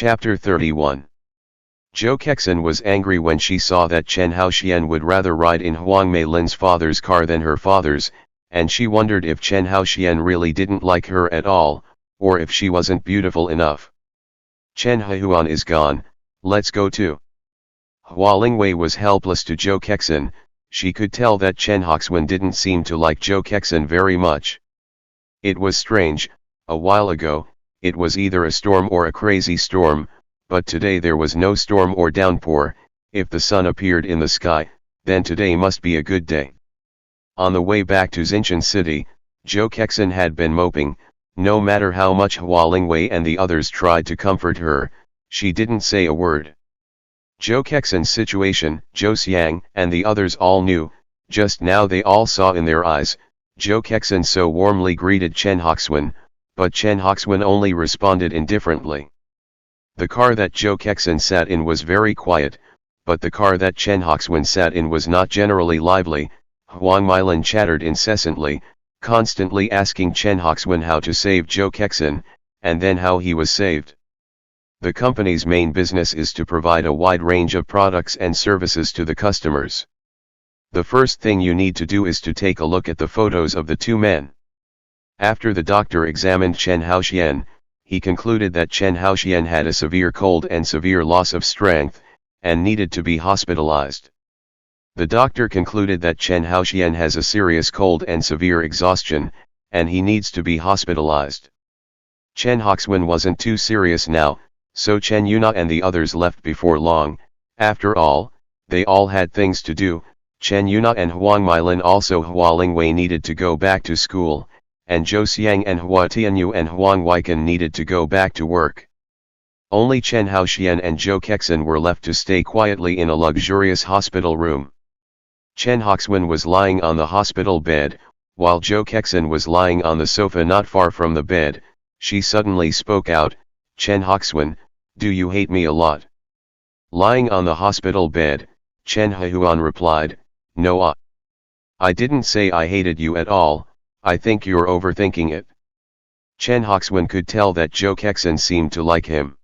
Chapter 31. Zhou Kexin was angry when she saw that Chen Haoxian would rather ride in Huang Meilin's father's car than her father's, and she wondered if Chen Haoxian really didn't like her at all, or if she wasn't beautiful enough. Chen Haoxian is gone, let's go too. Hua Lingwei was helpless to Zhou Kexin. She could tell that Chen Haoxian didn't seem to like Zhou Kexin very much. It was strange, a while ago, it was either a storm or a crazy storm, but today there was no storm or downpour. If the sun appeared in the sky, then today must be a good day. On the way back to Xinchen City, Zhou Kexin had been moping. No matter how much Hua Lingwei and the others tried to comfort her, she didn't say a word. Zhou Kexin's situation, Zhou Xiang and the others all knew. Just now they all saw in their eyes. Zhou Kexin so warmly greeted Chen Haoxian, but Chen Haoxian only responded indifferently. The car that Zhou Kexin sat in was very quiet, but the car that Chen Haoxian sat in was not generally lively. Huang Meilin chattered incessantly, constantly asking Chen Haoxian how to save Zhou Kexin, and then how he was saved. The company's main business is to provide a wide range of products and services to the customers. The first thing you need to do is to take a look at the photos of the two men. After the doctor examined Chen Haoxian, he concluded that Chen Haoxian had a severe cold and severe loss of strength, and needed to be hospitalized. The doctor concluded that Chen Haoxian has a serious cold and severe exhaustion, and he needs to be hospitalized. Chen Haoxian wasn't too serious now, so Chen Yuna and the others left before long. After all, they all had things to do. Chen Yuna and Huang Meilin, also Hua Lingwei, needed to go back to school, and Zhou Xiang and Hua Tianyu and Huang Weikan needed to go back to work. Only Chen Haoxian and Zhou Kexin were left to stay quietly in a luxurious hospital room. Chen Haoxian was lying on the hospital bed, while Zhou Kexin was lying on the sofa not far from the bed. She suddenly spoke out, "Chen Haoxian, do you hate me a lot?" Lying on the hospital bed, Chen Haoxian replied, "No, I didn't say I hated you at all. I think you're overthinking it." Chen Haoxian could tell that Zhou Kexin seemed to like him.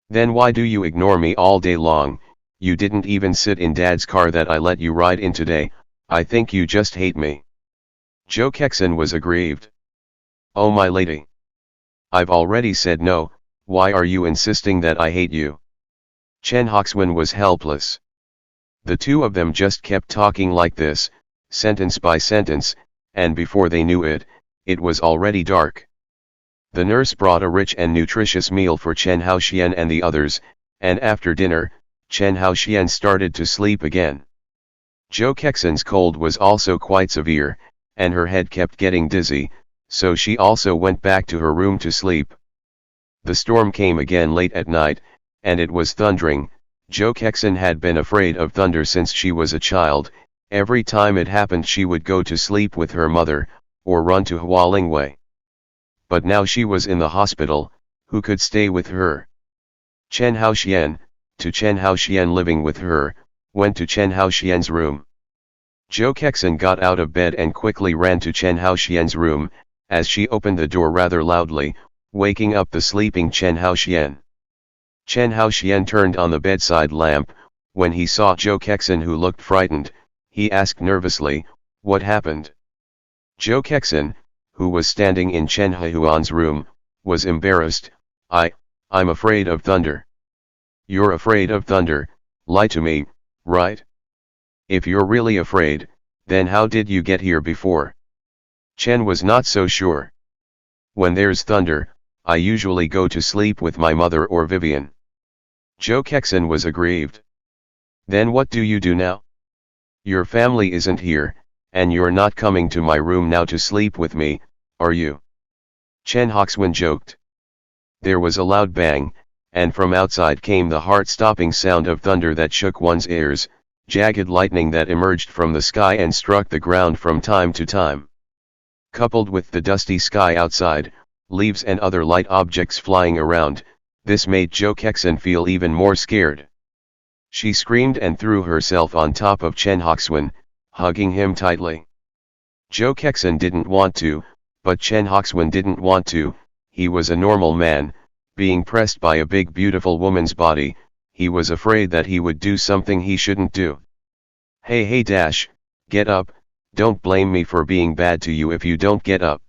"Then why do you ignore me all day long? You didn't even sit in Dad's car that I let you ride in today. I think you just hate me." Zhou Kexin was aggrieved. "Oh my lady. I've already said no, why are you insisting that I hate you?" Chen Haoxian was helpless. The two of them just kept talking like this, sentence by sentence, and before they knew it, it was already dark. The nurse brought a rich and nutritious meal for Chen Haoxian and the others, and after dinner, Chen Haoxian started to sleep again. Zhou Kexin's cold was also quite severe, and her head kept getting dizzy, so she also went back to her room to sleep. The storm came again late at night, and it was thundering. Zhou Kexin had been afraid of thunder since she was a child. Every time it happened she would go to sleep with her mother, or run to Hua Lingwei. But now she was in the hospital, who could stay with her? Chen Haoxian, to Chen Haoxian living with her, went to Chen Haoxian's room. Zhou Kexin got out of bed and quickly ran to Chen Haoxian's room, as she opened the door rather loudly, waking up the sleeping Chen Haoxian. Chen Haoxian turned on the bedside lamp. When he saw Zhou Kexin, who looked frightened, he asked nervously, "What happened?" Zhou Kexin, who was standing in Chen Haoxian's room, was embarrassed. I'm afraid of thunder." "You're afraid of thunder? Lie to me, right? If you're really afraid, then how did you get here before?" Chen was not so sure. "When there's thunder, I usually go to sleep with my mother or Vivian." Zhou Kexin was aggrieved. "Then what do you do now? Your family isn't here, and you're not coming to my room now to sleep with me, are you?" Chen Haoxian joked. There was a loud bang, and from outside came the heart-stopping sound of thunder that shook one's ears, jagged lightning that emerged from the sky and struck the ground from time to time. Coupled with the dusty sky outside, leaves and other light objects flying around, this made Zhou Kexin feel even more scared. She screamed and threw herself on top of Chen Haoxian, hugging him tightly. Zhou Kexin didn't want to, but Chen Haoxian didn't want to. He was a normal man, being pressed by a big beautiful woman's body, he was afraid that he would do something he shouldn't do. Hey dash, get up, don't blame me for being bad to you if you don't get up.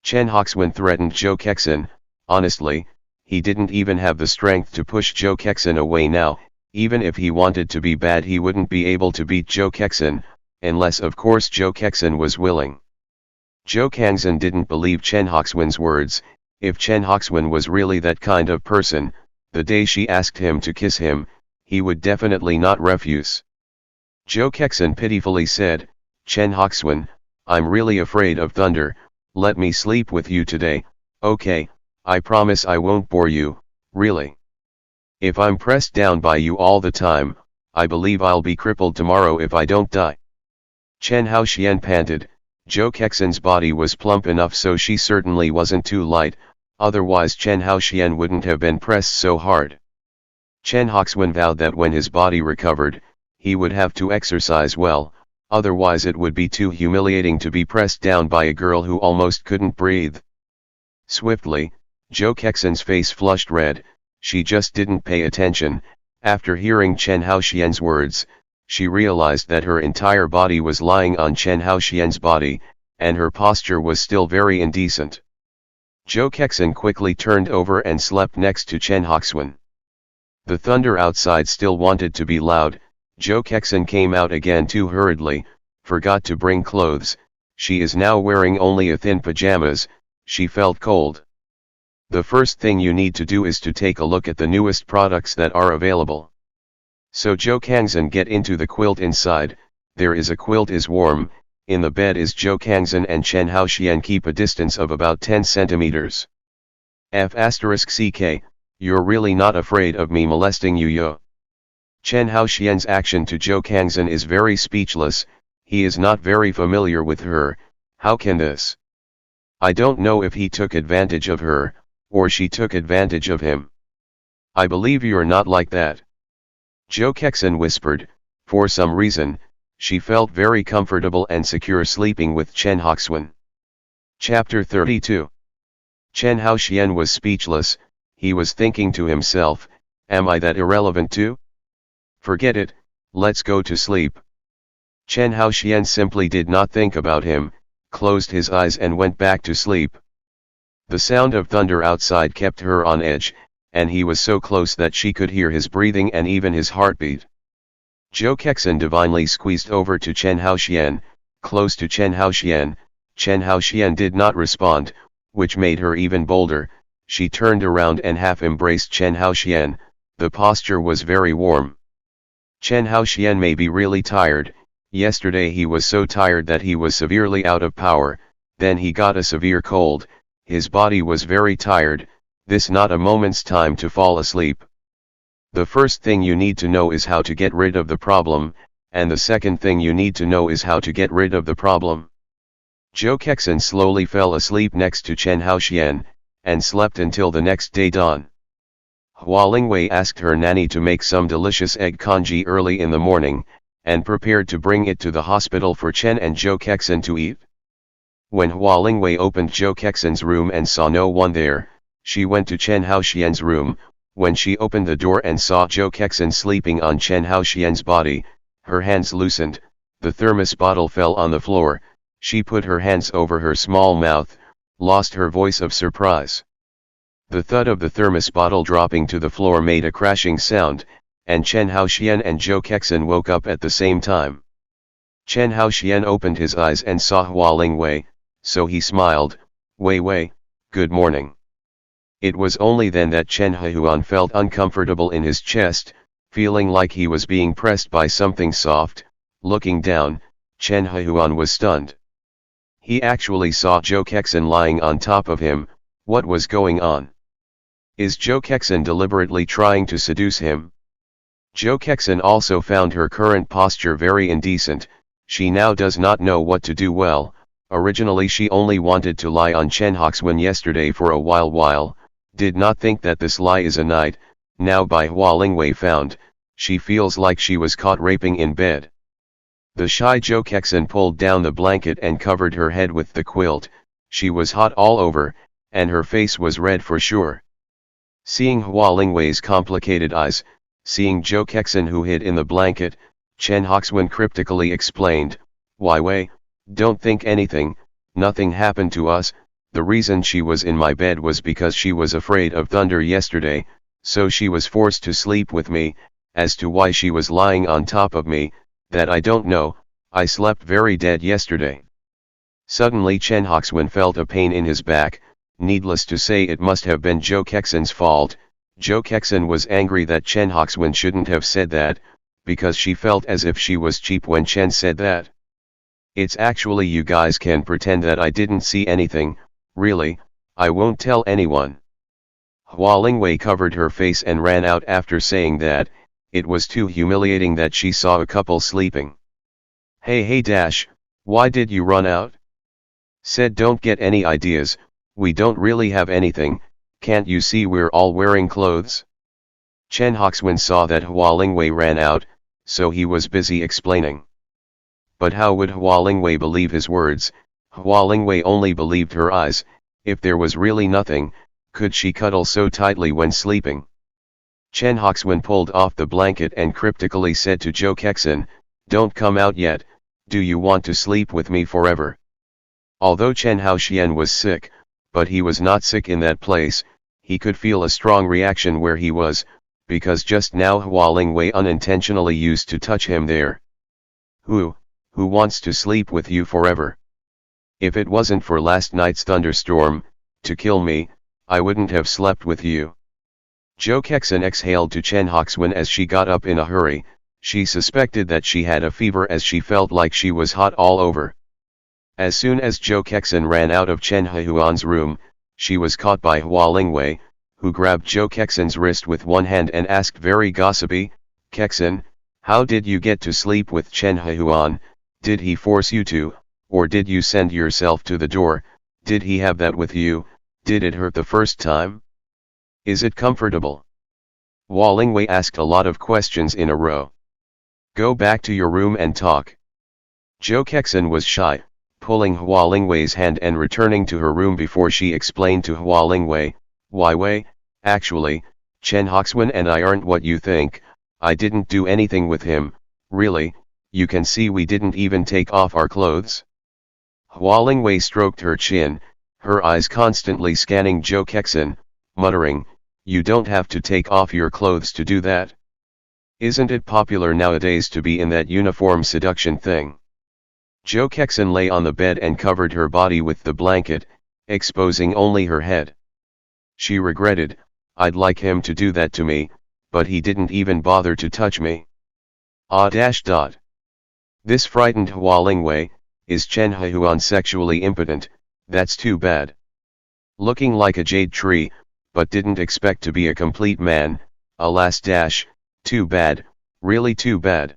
Chen Hoxuan threatened Zhou Kexin. Honestly, he didn't even have the strength to push Zhou Kexin away now. Even if he wanted to be bad, he wouldn't be able to beat Zhou Kexin, unless of course Zhou Kexin was willing. Zhou Kangxin didn't believe Chen Hoxuan's words. If Chen Hoxuan was really that kind of person, the day she asked him to kiss him, he would definitely not refuse. Zhou Kexin pitifully said, Chen Hoxuan, I'm really afraid of thunder, let me sleep with you today, okay, I promise I won't bore you, really. If I'm pressed down by you all the time, I believe I'll be crippled tomorrow if I don't die. Chen Haoxian panted. Zhou Kexin's body was plump enough so she certainly wasn't too light, otherwise Chen Haoxian wouldn't have been pressed so hard. Chen Hoxuan vowed that when his body recovered, he would have to exercise well, otherwise it would be too humiliating to be pressed down by a girl who almost couldn't breathe. Swiftly, Zhou Kexin's face flushed red. She just didn't pay attention. After hearing Chen Haoxian's words, she realized that her entire body was lying on Chen Haoxian's body, and her posture was still very indecent. Zhou Kexin quickly turned over and slept next to Chen Hoxuan. The thunder outside still wanted to be loud. Zhou Kexin came out again too hurriedly, forgot to bring clothes. She is now wearing only a thin pajamas. She felt cold. The first thing you need to do is to take a look at the newest products that are available. So Zhou Kangxin get into the quilt inside. There is a quilt is warm. In the bed is Zhou Kangxin and Chen Haoxian keep a distance of about 10 centimeters. F***ck, you're really not afraid of me molesting you yo. Chen Haoxian's action to Zhou Kangxin is very speechless. He is not very familiar with her. How can this? I don't know if he took advantage of her, or she took advantage of him. I believe you're not like that. Zhou Kexin whispered. For some reason, she felt very comfortable and secure sleeping with Chen Hoxuan. Chapter 32. Chen Haoxian was speechless. He was thinking to himself, am I that irrelevant too? Forget it, let's go to sleep. Chen Haoxian simply did not think about him, closed his eyes and went back to sleep. The sound of thunder outside kept her on edge, and he was so close that she could hear his breathing and even his heartbeat. Zhou Kexin divinely squeezed over to Chen Haoxian, close to Chen Haoxian. Chen Haoxian did not respond, which made her even bolder. She turned around and half embraced Chen Haoxian. The posture was very warm. Chen Haoxian may be really tired. Yesterday he was so tired that he was severely out of power, then he got a severe cold. His body was very tired. This not a moment's time to fall asleep. The first thing you need to know is how to get rid of the problem, and the second thing you need to know is how to get rid of the problem. Zhou Kexin slowly fell asleep next to Chen Haoxian, and slept until the next day dawn. Hua Lingwei asked her nanny to make some delicious egg congee early in the morning, and prepared to bring it to the hospital for Chen and Zhou Kexin to eat. When Hua Lingwei opened Zhou Kexin's room and saw no one there, she went to Chen Haoxian's room. When she opened the door and saw Zhou Kexin sleeping on Chen Haoxian's body, her hands loosened, the thermos bottle fell on the floor. She put her hands over her small mouth, lost her voice of surprise. The thud of the thermos bottle dropping to the floor made a crashing sound, and Chen Haoxian and Zhou Kexin woke up at the same time. Chen Haoxian opened his eyes and saw Hua Lingwei, so he smiled. Wei, good morning. It was only then that Chen Haoxian felt uncomfortable in his chest, feeling like he was being pressed by something soft. Looking down, Chen Haoxian was stunned. He actually saw Zhou Kexin lying on top of him. What was going on? Is Zhou Kexin deliberately trying to seduce him? Zhou Kexin also found her current posture very indecent. She now does not know what to do well. Originally she only wanted to lie on Chen Haoxian yesterday for a while, did not think that this lie is a night. Now by Hua Lingwei found, she feels like she was caught raping in bed. The shy Zhou Kexin pulled down the blanket and covered her head with the quilt. She was hot all over, and her face was red for sure. Seeing Hua Lingwei's complicated eyes, seeing Zhou Kexin who hid in the blanket, Chen Hoxuan cryptically explained, "Why Wei, don't think anything, nothing happened to us, the reason she was in my bed was because she was afraid of thunder yesterday, so she was forced to sleep with me, as to why she was lying on top of me, that I don't know, I slept very dead yesterday." Suddenly Chen Hoxuan felt a pain in his back. Needless to say it must have been Zhou Kexin's fault. Zhou Kexin was angry that Chen Hoxuan shouldn't have said that, because she felt as if she was cheap when Chen said that. "It's actually you guys can pretend that I didn't see anything, really, I won't tell anyone." Hua Lingwei covered her face and ran out after saying that, it was too humiliating that she saw a couple sleeping. Hey dash, why did you run out?" Said don't get any ideas, we don't really have anything, can't you see we're all wearing clothes? Chen Hoxuan saw that Hua Lingwei ran out, so he was busy explaining. But how would Hua Lingwei believe his words? Hua Lingwei only believed her eyes. If there was really nothing, could she cuddle so tightly when sleeping? Chen Hoxuan pulled off the blanket and cryptically said to Zhou Kexin, "Don't come out yet, do you want to sleep with me forever?" Although Chen Haoxian was sick, but he was not sick in that place, he could feel a strong reaction where he was, because just now Hua Lingwei unintentionally used to touch him there. Who wants to sleep with you forever? If it wasn't for last night's thunderstorm, to kill me, I wouldn't have slept with you. Zhou Kexin exhaled to Chen Hoxuan as she got up in a hurry. She suspected that she had a fever as she felt like she was hot all over. As soon as Zhou Kexin ran out of Chen Huan's room, she was caught by Hua Lingwei, who grabbed Zhou Kexin's wrist with one hand and asked very gossipy, "Kexin, how did you get to sleep with Chen Huan? Did he force you to, or did you send yourself to the door? Did he have that with you? Did it hurt the first time? Is it comfortable?" Hua Lingwei asked a lot of questions in a row. "Go back to your room and talk." Zhou Kexin was shy, pulling Hua Lingwei's hand and returning to her room before she explained to Hua Lingwei, "Why Wei, actually, Chen Hoxuan and I aren't what you think, I didn't do anything with him, really, you can see we didn't even take off our clothes." Hua Lingwei stroked her chin, her eyes constantly scanning Zhou Kexin, muttering, "You don't have to take off your clothes to do that. Isn't it popular nowadays to be in that uniform seduction thing?" Zhou Kexin lay on the bed and covered her body with the blanket, exposing only her head. She regretted, "I'd like him to do that to me, but he didn't even bother to touch me." This frightened Hua Lingwei. Is Chen Huan sexually impotent? That's too bad. Looking like a jade tree, but didn't expect to be a complete man, alas too bad, really too bad.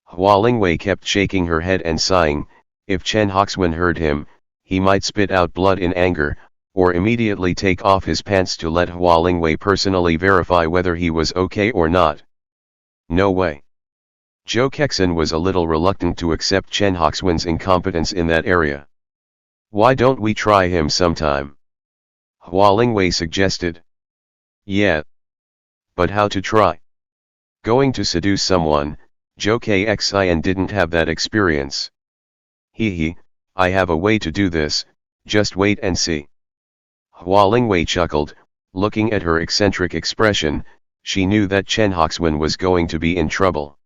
Hua Lingwei kept shaking her head and sighing. If Chen Hoxuan heard him, he might spit out blood in anger, or immediately take off his pants to let Hua Lingwei personally verify whether he was okay or not. No way. Zhou Kexin was a little reluctant to accept Chen Hoxuan's incompetence in that area. "Why don't we try him sometime?" Hua Lingwei suggested. "Yeah. But how to try? Going to seduce someone, Zhou Kexin didn't have that experience." I have a way to do this, just wait and see." Hua Lingwei chuckled, looking at her eccentric expression, she knew that Chen Hoxuan was going to be in trouble.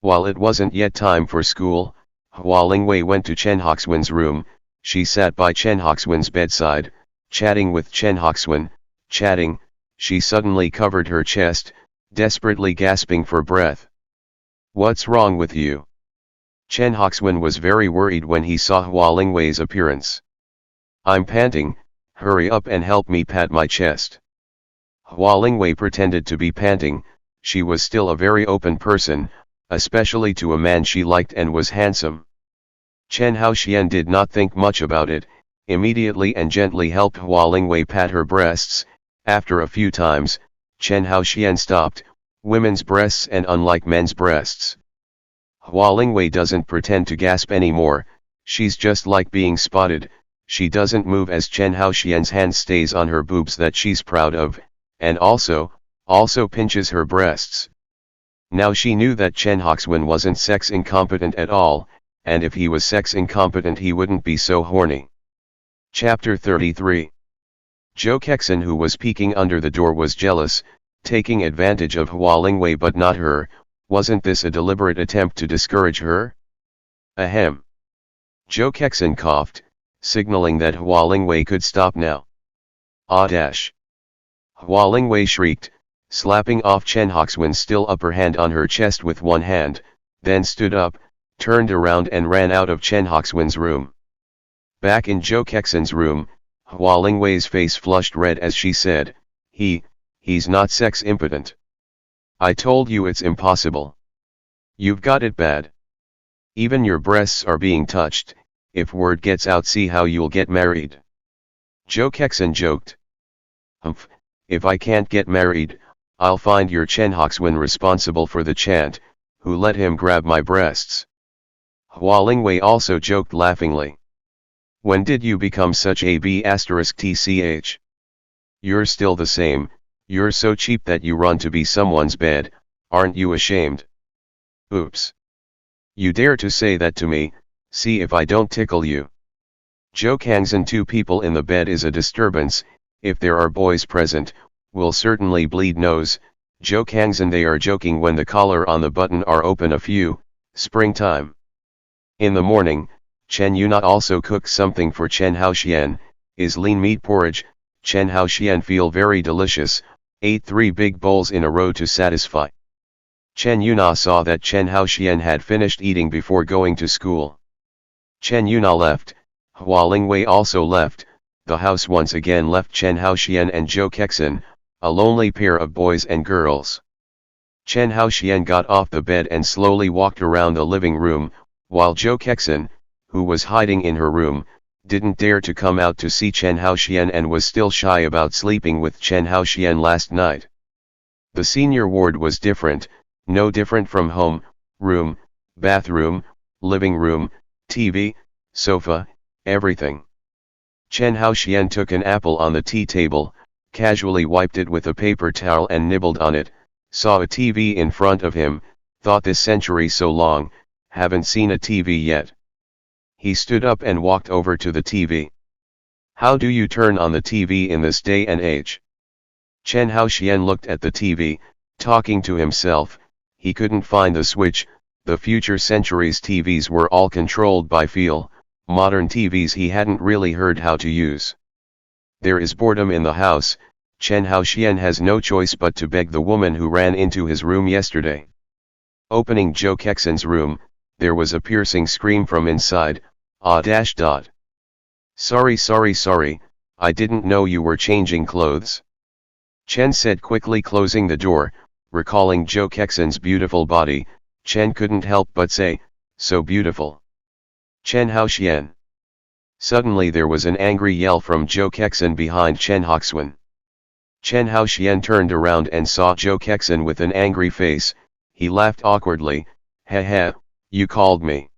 While it wasn't yet time for school, Hua Lingwei went to Chen Hoxuan's room. She sat by Chen Hoxuan's bedside, chatting with Chen Hoxuan. Chatting, she suddenly covered her chest, desperately gasping for breath. "What's wrong with you?" Chen Hoxuan was very worried when he saw Hua Lingwei's appearance. "I'm panting, hurry up and help me pat my chest." Hua Lingwei pretended to be panting. She was still a very open person, especially to a man she liked and was handsome. Chen Haoxian did not think much about it, immediately and gently helped Hua Lingwei pat her breasts. After a few times, Chen Haoxian stopped. Women's breasts and unlike men's breasts. Hua Lingwei doesn't pretend to gasp anymore, she's just like being spotted. She doesn't move as Chen Haoxian's hand stays on her boobs that she's proud of, and also pinches her breasts. Now she knew that Chen Hoxwin wasn't sex incompetent at all, and if he was sex incompetent he wouldn't be so horny. Chapter 33. Zhou Kexin, who was peeking under the door, was jealous, taking advantage of Hua Lingwei but not her. Wasn't this a deliberate attempt to discourage her? Ahem. Zhou Kexin coughed, signaling that Hua Lingwei could stop now. Ah dash. Hua Lingwei shrieked, slapping off Chen Hoxwin's still upper hand on her chest with one hand, then stood up, turned around and ran out of Chen Hoxwin's room. Back in Zhou Kexin's room, Hua Lingwei's face flushed red as she said, He's not sex impotent. I told you it's impossible. You've got it bad. Even your breasts are being touched. If word gets out, see how you'll get married. Zhou Kexin joked. Humph, if I can't get married, I'll find your Chen Hoxwin responsible for the chant, who let him grab my breasts. Hua Lingwei also joked laughingly. When did you become such a B***tch? You're still the same. You're so cheap that you run to be someone's bed, aren't you ashamed? Oops. You dare to say that to me, see if I don't tickle you. Zhou Kangzhen, two people in the bed is a disturbance, if there are boys present, will certainly bleed nose. Zhou Kangzhen, they are joking when the collar on the button are open a few, springtime. In the morning, Chen Yuna also cooks something for Chen Haoxian, is lean meat porridge. Chen Haoxian feel very delicious, ate 3 big bowls in a row to satisfy. Chen Yuna saw that Chen Haoxian had finished eating before going to school. Chen Yuna left, Hua Lingwei also left, the house once again left Chen Haoxian and Zhou Kexin, a lonely pair of boys and girls. Chen Haoxian got off the bed and slowly walked around the living room, while Zhou Kexin, who was hiding in her room, didn't dare to come out to see Chen Haoxian and was still shy about sleeping with Chen Haoxian last night. The senior ward was different, no different from home, room, bathroom, living room, TV, sofa, everything. Chen Haoxian took an apple on the tea table, casually wiped it with a paper towel and nibbled on it, saw a TV in front of him, thought this century so long, haven't seen a TV yet. He stood up and walked over to the TV. How do you turn on the TV in this day and age? Chen Haoxian looked at the TV, talking to himself. He couldn't find the switch. The future centuries TVs were all controlled by feel, modern TVs he hadn't really heard how to use. There is boredom in the house. Chen Haoxian has no choice but to beg the woman who ran into his room yesterday. Opening Zhou Kexin's room, there was a piercing scream from inside. Sorry, I didn't know you were changing clothes. Chen said quickly, closing the door. Recalling Zhou Kexin's beautiful body, Chen couldn't help but say, so beautiful. Chen Haoxian. Suddenly there was an angry yell from Zhou Kexin behind Chen Hoxwin. Chen Haoxian turned around and saw Zhou Kexin with an angry face. He laughed awkwardly. Heh, you called me.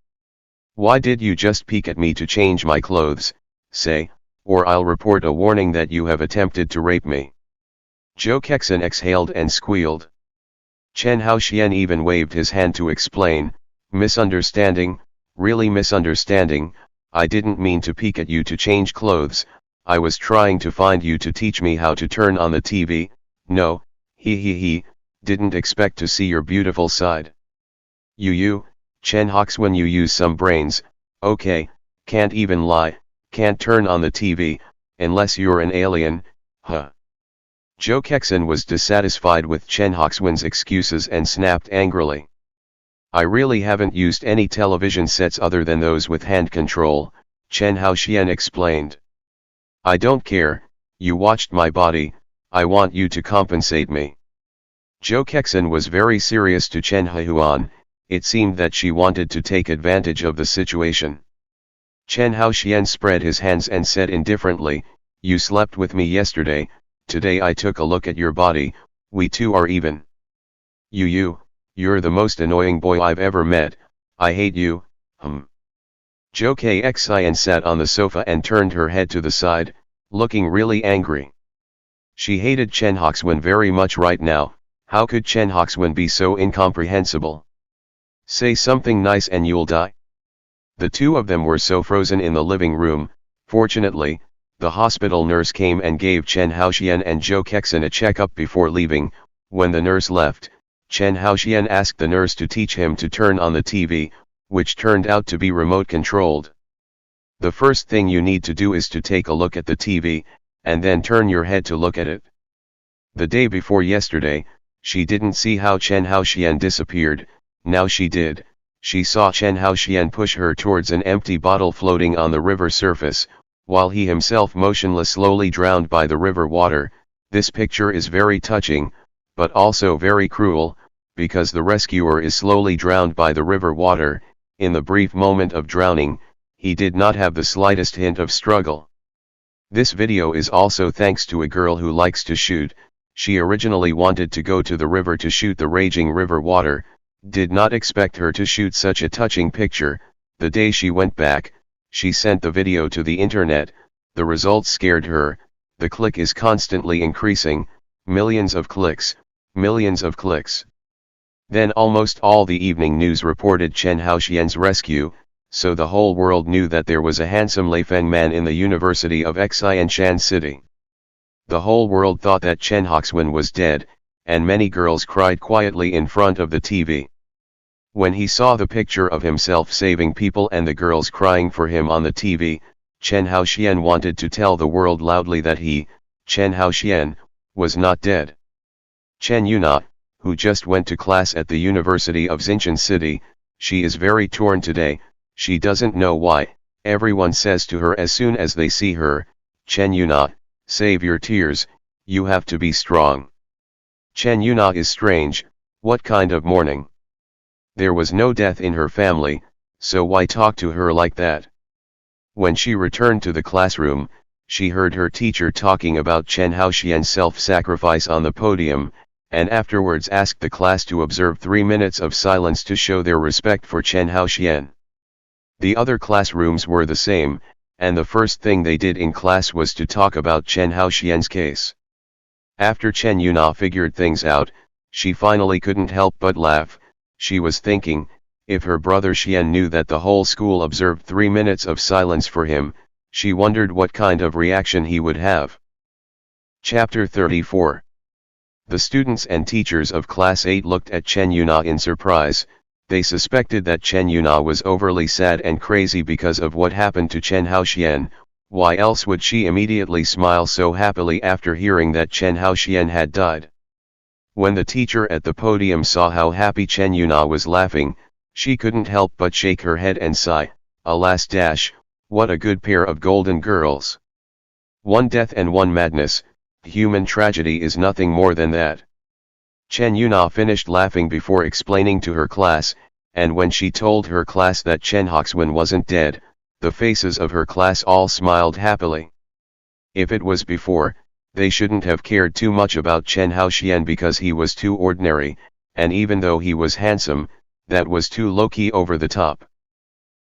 Why did you just peek at me to change my clothes? Say, or I'll report a warning that you have attempted to rape me. Zhou Kexin exhaled and squealed. Chen Haoxian even waved his hand to explain. Misunderstanding, really misunderstanding. I didn't mean to peek at you to change clothes. I was trying to find you to teach me how to turn on the TV. No, didn't expect to see your beautiful side. You, Chen Hoxwin, you use some brains. Okay, can't even lie, can't turn on the TV, unless you're an alien, huh. Zhou Kexin was dissatisfied with Chen Hoxwin's excuses and snapped angrily. I really haven't used any television sets other than those with hand control, Chen Haoxian explained. I don't care, you watched my body, I want you to compensate me. Zhou Kexin was very serious to Chen Haoxian. It seemed that she wanted to take advantage of the situation. Chen Haoxian spread his hands and said indifferently, you slept with me yesterday, today I took a look at your body, we two are even. You're the most annoying boy I've ever met, I hate you, Zhou Kexin sat on the sofa and turned her head to the side, looking really angry. She hated Chen Hoxwin very much right now. How could Chen Hoxwin be so incomprehensible? Say something nice and you'll die. The two of them were so frozen in the living room. Fortunately, the hospital nurse came and gave Chen Haoxian and Zhou Kexin a checkup before leaving. When the nurse left, Chen Haoxian asked the nurse to teach him to turn on the TV, which turned out to be remote controlled. The first thing you need to do is to take a look at the TV, and then turn your head to look at it. The day before yesterday, she didn't see how Chen Haoxian disappeared. Now she did. She saw Chen Haoxian push her towards an empty bottle floating on the river surface, while he himself motionless slowly drowned by the river water. This picture is very touching, but also very cruel, because the rescuer is slowly drowned by the river water. In the brief moment of drowning, he did not have the slightest hint of struggle. This video is also thanks to a girl who likes to shoot. She originally wanted to go to the river to shoot the raging river water, did not expect her to shoot such a touching picture. The day she went back, she sent the video to the internet. The results scared her. The click is constantly increasing, millions of clicks, millions of clicks. Then almost all the evening news reported Chen Haoxian's rescue, so the whole world knew that there was a handsome Leifeng man in the University of Xianshan City. The whole world thought that Chen Hoxwin was dead, and many girls cried quietly in front of the TV. When he saw the picture of himself saving people and the girls crying for him on the TV, Chen Haoxian wanted to tell the world loudly that he, Chen Haoxian, was not dead. Chen Yuna, who just went to class at the University of Xinshan City, she is very torn today. She doesn't know why. Everyone says to her as soon as they see her, Chen Yuna, save your tears, you have to be strong. Chen Yuna is strange. What kind of mourning? There was no death in her family, so why talk to her like that? When she returned to the classroom, she heard her teacher talking about Chen Haoxian's self-sacrifice on the podium, and afterwards asked the class to observe 3 minutes of silence to show their respect for Chen Haoxian. The other classrooms were the same, and the first thing they did in class was to talk about Chen Haoxian's case. After Chen Yuna figured things out, she finally couldn't help but laugh. She was thinking, if her brother Xian knew that the whole school observed 3 minutes of silence for him, she wondered what kind of reaction he would have. Chapter 34. The students and teachers of Class 8 looked at Chen Yuna in surprise. They suspected that Chen Yuna was overly sad and crazy because of what happened to Chen Haoxian. Why else would she immediately smile so happily after hearing that Chen Haoxian had died? When the teacher at the podium saw how happy Chen Yuna was laughing, she couldn't help but shake her head and sigh, alas what a good pair of golden girls. One death and one madness, human tragedy is nothing more than that. Chen Yuna finished laughing before explaining to her class, and when she told her class that Chen Hoxwin wasn't dead, the faces of her class all smiled happily. If it was before, they shouldn't have cared too much about Chen Haoxian because he was too ordinary, and even though he was handsome, that was too low-key over the top.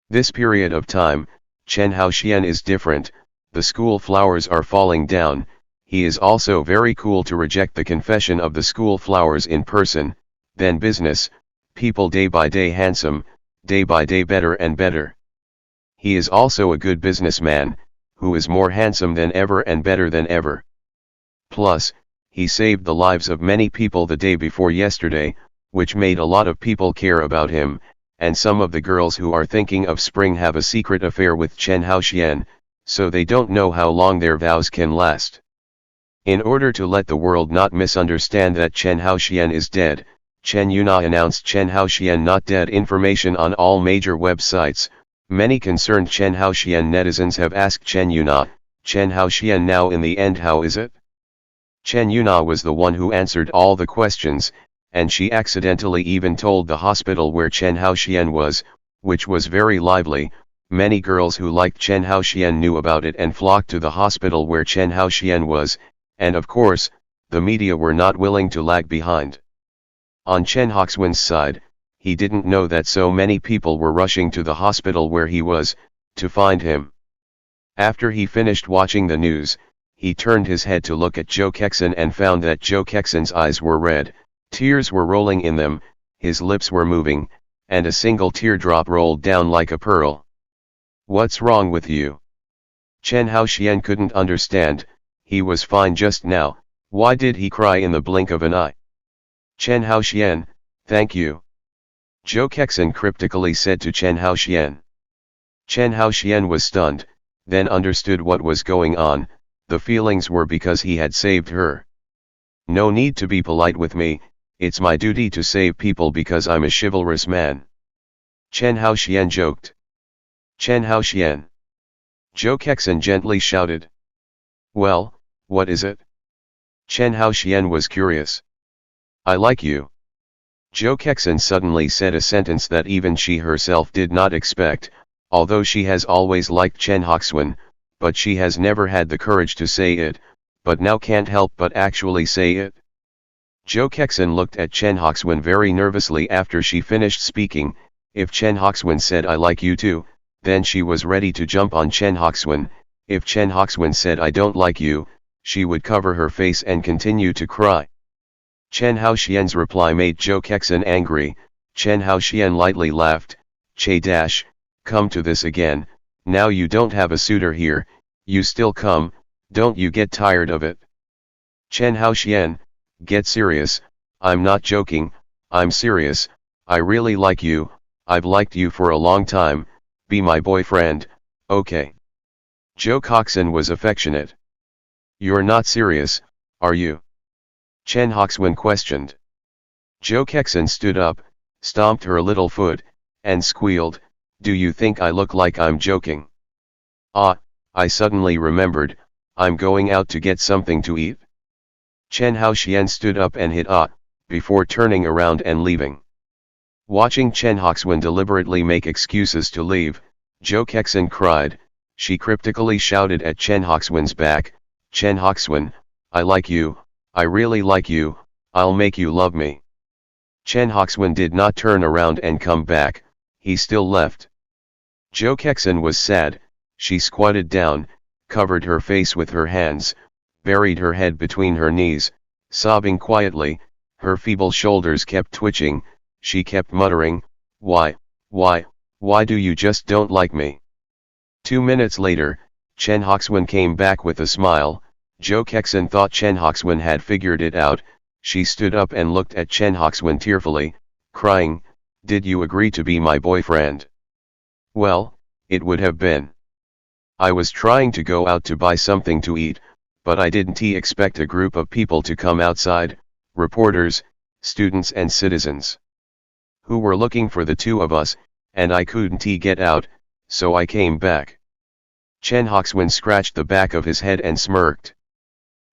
This period of time, Chen Haoxian is different. The school flowers are falling down. He is also very cool to reject the confession of the school flowers in person, then business, people day by day handsome, day by day better and better. He is also a good businessman, who is more handsome than ever and better than ever. Plus, he saved the lives of many people the day before yesterday, which made a lot of people care about him, and some of the girls who are thinking of spring have a secret affair with Chen Haoxian, so they don't know how long their vows can last. In order to let the world not misunderstand that Chen Haoxian is dead, Chen Yuna announced Chen Haoxian not dead information on all major websites. Many concerned Chen Haoxian netizens have asked Chen Yuna, Chen Haoxian now in the end how is it? Chen Yuna was the one who answered all the questions, and she accidentally even told the hospital where Chen Haoxian was, which was very lively. Many girls who liked Chen Haoxian knew about it and flocked to the hospital where Chen Haoxian was, and of course, the media were not willing to lag behind. On Chen Hoxwin's side, he didn't know that so many people were rushing to the hospital where he was, to find him. After he finished watching the news, he turned his head to look at Joe Kekson and found that Joe Kekson's eyes were red, tears were rolling in them, his lips were moving, and a single teardrop rolled down like a pearl. "What's wrong with you?" Chen Haoxian couldn't understand. He was fine just now, why did he cry in the blink of an eye? "Chen Haoxian, thank you," Joe Kekson cryptically said to Chen Haoxian. Chen Haoxian was stunned, then understood what was going on. The feelings were because he had saved her. "No need to be polite with me, it's my duty to save people because I'm a chivalrous man," Chen Haoxian joked. "Chen Haoxian," Joe Kekson gently shouted. "Well, what is it?" Chen Haoxian was curious. "I like you." Joe Kekson suddenly said a sentence that even she herself did not expect, although she has always liked Chen Haoxian, but she has never had the courage to say it, but now can't help but actually say it. Joe Kekson looked at Chen Haoxian very nervously after she finished speaking. If Chen Haoxian said "I like you too," then she was ready to jump on Chen Haoxian. If Chen Haoxian said "I don't like you," she would cover her face and continue to cry. Chen Haoxian's reply made Joe Kekson angry. Chen Haoxian lightly laughed. Come to this again, now you don't have a suitor here, you still come, don't you get tired of it? Chen Haoxian, get serious, I'm not joking, I'm serious, I really like you, I've liked you for a long time, be my boyfriend, okay? Joe Kekson was affectionate. "You're not serious, are you?" Chen Haoxian questioned. Joe Kekson stood up, stomped her little foot, and squealed, "Do you think I look like I'm joking? Ah, I suddenly remembered, I'm going out to get something to eat." Chen Haoxian stood up and hit "ah," before turning around and leaving. Watching Chen Haoxian deliberately make excuses to leave, Joe Kekson cried. She cryptically shouted at Chen Haoxian's back, "Chen Haoxian, I like you, I really like you, I'll make you love me." Chen Haoxian did not turn around and come back, he still left. Joe Kekson was sad. She squatted down, covered her face with her hands, buried her head between her knees, sobbing quietly. Her feeble shoulders kept twitching. She kept muttering, why do you just don't like me?" 2 minutes later, Chen Haoxian came back with a smile. Joe Kekson thought Chen Haoxian had figured it out. She stood up and looked at Chen Haoxian tearfully, crying, "Did you agree to be my boyfriend?" "Well, it would have been. I was trying to go out to buy something to eat, but I didn't expect a group of people to come outside, reporters, students and citizens, who were looking for the two of us, and I couldn't get out, so I came back." Chen Haoxian scratched the back of his head and smirked.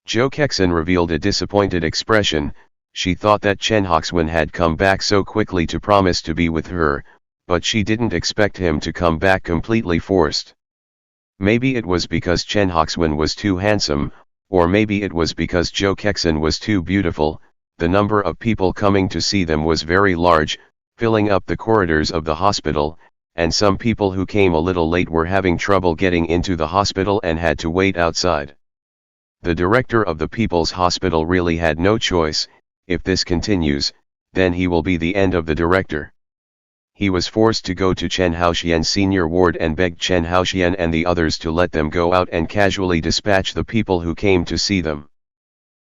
Joe Kekson revealed a disappointed expression. She thought that Chen Haoxian had come back so quickly to promise to be with her, but she didn't expect him to come back completely forced. Maybe it was because Chen Haoxian was too handsome, or maybe it was because Joe Kekson was too beautiful. The number of people coming to see them was very large, filling up the corridors of the hospital, and some people who came a little late were having trouble getting into the hospital and had to wait outside. The director of the People's Hospital really had no choice. If this continues, then he will be the end of the director. He was forced to go to Chen Haoxian's senior ward and begged Chen Haoxian and the others to let them go out and casually dispatch the people who came to see them.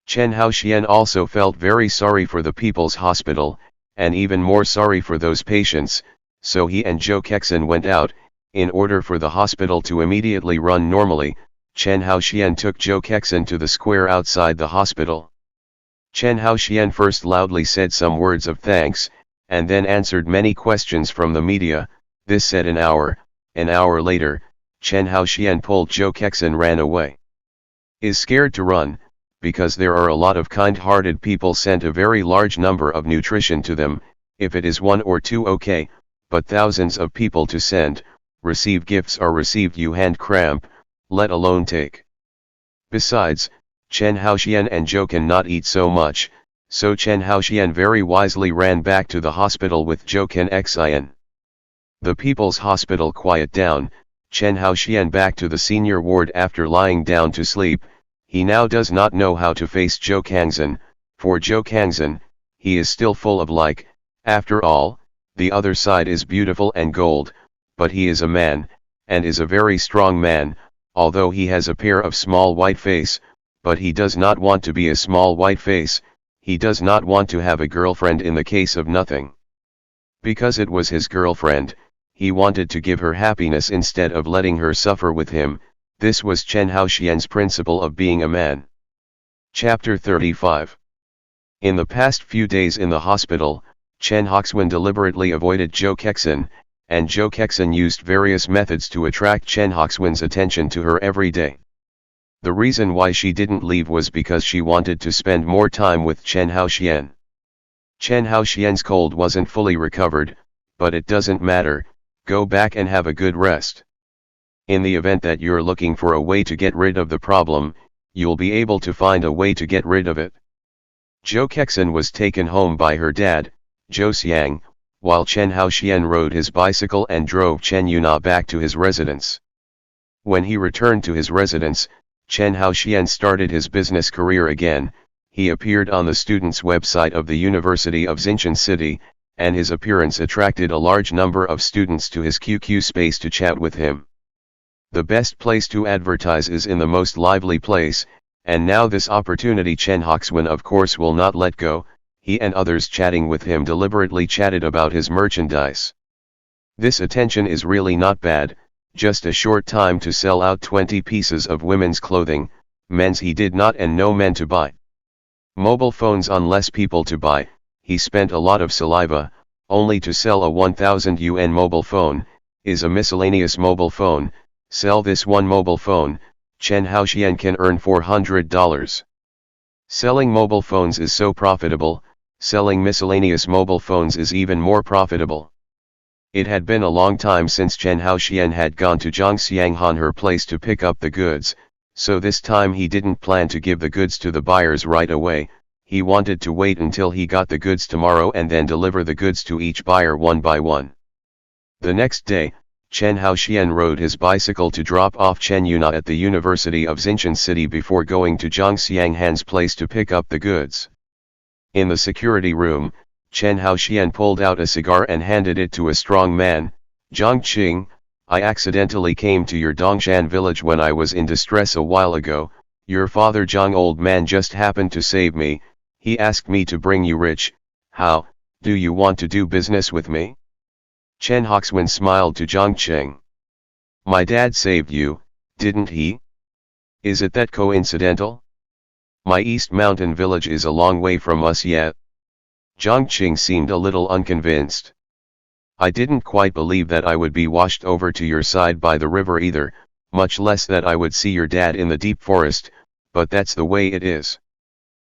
Chen Haoxian also felt very sorry for the People's Hospital, and even more sorry for those patients, so he and Joe Kekson went out. In order for the hospital to immediately run normally, Chen Haoxian took Joe Kekson to the square outside the hospital. Chen Haoxian first loudly said some words of thanks, and then answered many questions from the media. This said an hour later, Chen Haoxian pulled Joe Kekson ran away. Is scared to run, because there are a lot of kind-hearted people sent a very large number of nutrition to them. If it is 1 or 2 okay, but thousands of people to send, receive gifts or received you hand cramp, let alone take. Besides, Chen Haoxian and Joe cannot eat so much, so Chen Haoxian very wisely ran back to the hospital with Joe Kekson. The People's Hospital quiet down. Chen Haoxian back to the senior ward after lying down to sleep. He now does not know how to face Zhou Kangzhen. For Zhou Kangzhen, he is still full of like, after all, the other side is beautiful and gold, but he is a man, and is a very strong man, although he has a pair of small white face, but he does not want to be a small white face, he does not want to have a girlfriend in the case of nothing. Because it was his girlfriend, he wanted to give her happiness instead of letting her suffer with him. This was Chen Haoxian's principle of being a man. Chapter 35. In the past few days in the hospital, Chen Haoxian deliberately avoided Zhou Kexin, and Zhou Kexin used various methods to attract Chen Haoxian's attention to her every day. The reason why she didn't leave was because she wanted to spend more time with Chen Haoxian. Chen Haoxian's cold wasn't fully recovered, but it doesn't matter, go back and have a good rest. In the event that you're looking for a way to get rid of the problem, you'll be able to find a way to get rid of it. Zhou Kexin was taken home by her dad, Zhou Xiang, while Chen Haoxian rode his bicycle and drove Chen Yuna back to his residence. When he returned to his residence, Chen Haoxian started his business career again. He appeared on the students' website of the University of Xinjiang City, and his appearance attracted a large number of students to his QQ space to chat with him. The best place to advertise is in the most lively place, and now this opportunity Chen Haoxian of course will not let go. He and others chatting with him deliberately chatted about his merchandise. This attention is really not bad, just a short time to sell out 20 pieces of women's clothing, men's he did not and no men to buy. Mobile phones on less people to buy, he spent a lot of saliva, only to sell a 1000 yuan mobile phone, is a miscellaneous mobile phone. Sell this one mobile phone, Chen Haoxian can earn $400. Selling mobile phones is so profitable, selling miscellaneous mobile phones is even more profitable. It had been a long time since Chen Haoxian had gone to Zhangxianghan her place to pick up the goods, so this time he didn't plan to give the goods to the buyers right away. He wanted to wait until he got the goods tomorrow and then deliver the goods to each buyer one by one. The next day, Chen Haoxian rode his bicycle to drop off Chen Yuna at the University of Xinjiang City before going to Zhangxianghan's place to pick up the goods. In the security room, Chen Haoxian pulled out a cigar and handed it to a strong man. "Zhang Qing, I accidentally came to your Dongshan village when I was in distress a while ago. Your father Zhang old man just happened to save me. He asked me to bring you rich. How, do you want to do business with me?" Chen Haoxian smiled to Zhang Qing. "My dad saved you, didn't he? Is it that coincidental? My East Mountain village is a long way from us yet." Zhang Qing seemed a little unconvinced. "I didn't quite believe that I would be washed over to your side by the river either, much less that I would see your dad in the deep forest, but that's the way it is.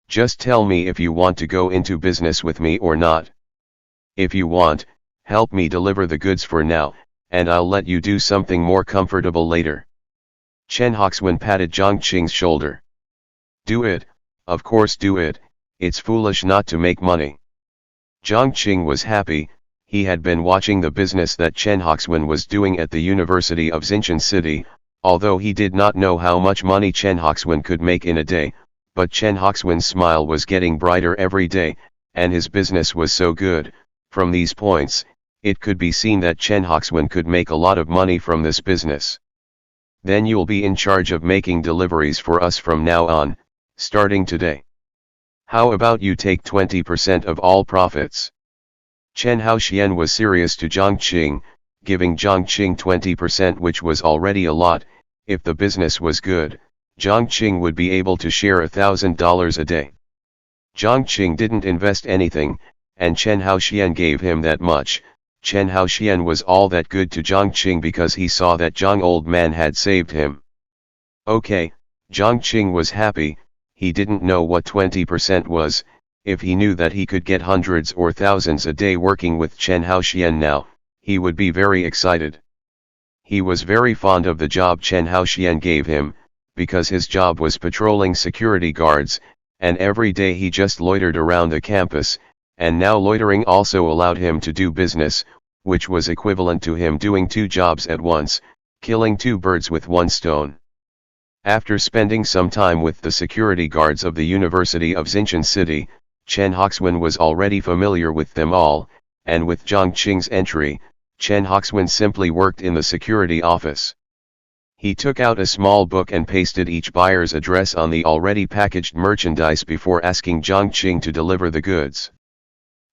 Just tell me if you want to go into business with me or not. If you want, help me deliver the goods for now, and I'll let you do something more comfortable later." Chen Haoxian patted Zhang Qing's shoulder. "Do it, of course do it, it's foolish not to make money." Zhang Qing was happy. He had been watching the business that Chen Haoxian was doing at the University of Xinjiang City, although he did not know how much money Chen Haoxian could make in a day, but Chen Haoxian's smile was getting brighter every day, and his business was so good. From these points, it could be seen that Chen Haoxian could make a lot of money from this business. "Then you'll be in charge of making deliveries for us from now on, starting today. How about you take 20% of all profits?" Chen Haoxian was serious to Zhang Qing, giving Zhang Qing 20%, which was already a lot. If the business was good, Zhang Qing would be able to share $1,000 a day. Zhang Qing didn't invest anything, and Chen Haoxian gave him that much. Chen Haoxian was all that good to Zhang Qing because he saw that Zhang old man had saved him. Okay, Zhang Qing was happy. He didn't know what 20% was. If he knew that he could get hundreds or thousands a day working with Chen Haoxian now, he would be very excited. He was very fond of the job Chen Haoxian gave him, because his job was patrolling security guards, and every day he just loitered around the campus, and now loitering also allowed him to do business, which was equivalent to him doing two jobs at once, killing two birds with one stone. After spending some time with the security guards of the University of Xinchin City, Chen Hoxuan was already familiar with them all, and with Zhang Qing's entry, Chen Hoxuan simply worked in the security office. He took out a small book and pasted each buyer's address on the already packaged merchandise before asking Zhang Qing to deliver the goods.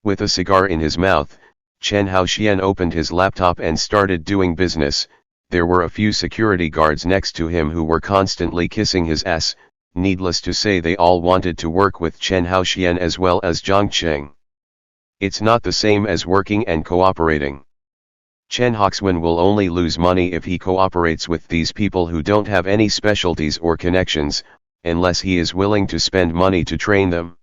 With a cigar in his mouth, Chen Haoxian opened his laptop and started doing business. There were a few security guards next to him who were constantly kissing his ass. Needless to say, they all wanted to work with Chen Haoxian as well as Zhang Qing. It's not the same as working and cooperating. Chen Hoxuan will only lose money if he cooperates with these people who don't have any specialties or connections, unless he is willing to spend money to train them.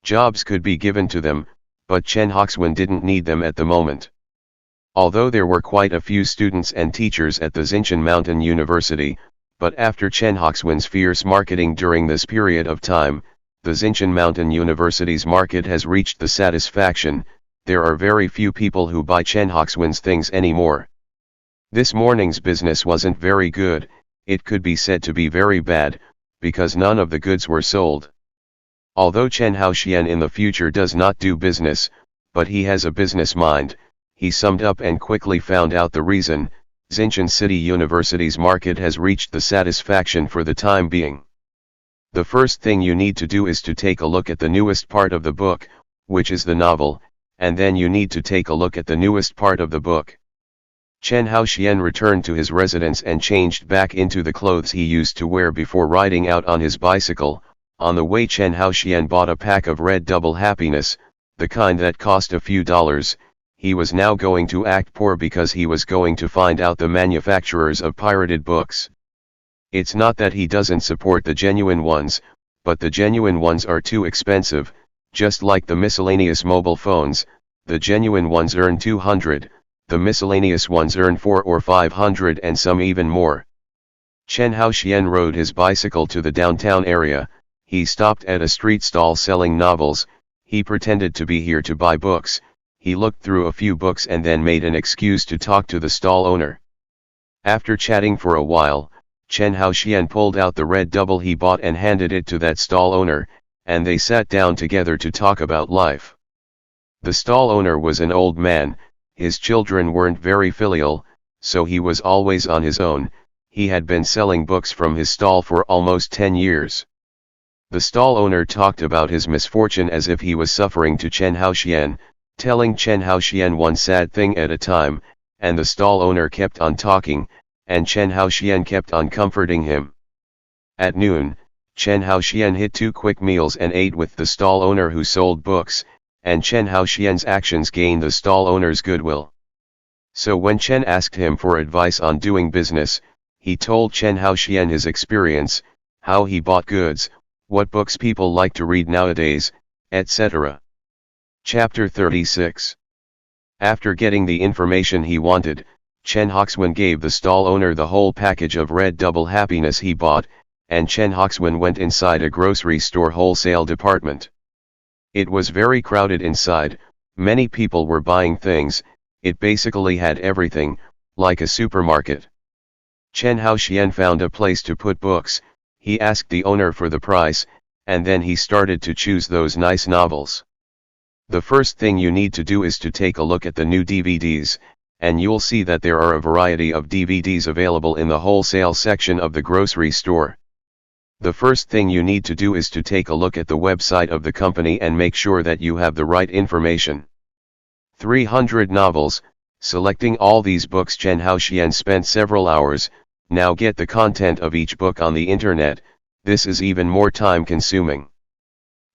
Jobs could be given to them, but Chen Hoxuan didn't need them at the moment. Although there were quite a few students and teachers at the Xinchin Mountain University, but after Chen Hoxuan's fierce marketing during this period of time, the Xinchin Mountain University's market has reached the satisfaction. There are very few people who buy Chen Hoxuan's things anymore. This morning's business wasn't very good, it could be said to be very bad, because none of the goods were sold. Although Chen Haoxian in the future does not do business, but he has a business mind, he summed up and quickly found out the reason. Xinchin City University's market has reached the satisfaction for the time being. The first thing you need to do is to take a look at the newest part of the book, which is the novel, and then you need to take a look at the newest part of the book. Chen Haoxian returned to his residence and changed back into the clothes he used to wear before riding out on his bicycle. On the way, Chen Haoxian bought a pack of Red Double Happiness, the kind that cost a few dollars. He was now going to act poor because he was going to find out the manufacturers of pirated books. It's not that he doesn't support the genuine ones, but the genuine ones are too expensive. Just like the miscellaneous mobile phones, the genuine ones earn 200, the miscellaneous ones earn 400 or 500 and some even more. Chen Haoxian rode his bicycle to the downtown area. He stopped at a street stall selling novels. He pretended to be here to buy books. He looked through a few books and then made an excuse to talk to the stall owner. After chatting for a while, Chen Haoxian pulled out the Red Double he bought and handed it to that stall owner, and they sat down together to talk about life. The stall owner was an old man. His children weren't very filial, so he was always on his own. He had been selling books from his stall for almost 10 years. The stall owner talked about his misfortune as if he was suffering to Chen Haoxian, telling Chen Haoxian one sad thing at a time, and the stall owner kept on talking, and Chen Haoxian kept on comforting him. At noon, Chen Haoxian hit 2 quick meals and ate with the stall owner who sold books, and Chen Haoxian's actions gained the stall owner's goodwill. So when Chen asked him for advice on doing business, he told Chen Haoxian his experience, how he bought goods, what books people like to read nowadays, etc. Chapter 36. After getting the information he wanted, Chen Hoxuan gave the stall owner the whole package of Red Double Happiness he bought, and Chen Hoxuan went inside a grocery store wholesale department. It was very crowded inside, many people were buying things. It basically had everything, like a supermarket. Chen Haoxian found a place to put books. He asked the owner for the price, and then he started to choose those nice novels. The first thing you need to do is to take a look at the new DVDs, and you'll see that there are a variety of DVDs available in the wholesale section of the grocery store. The first thing you need to do is to take a look at the website of the company and make sure that you have the right information. 300 novels. Selecting all these books, Chen Haoxian spent several hours. Now get the content of each book on the internet. This is even more time consuming.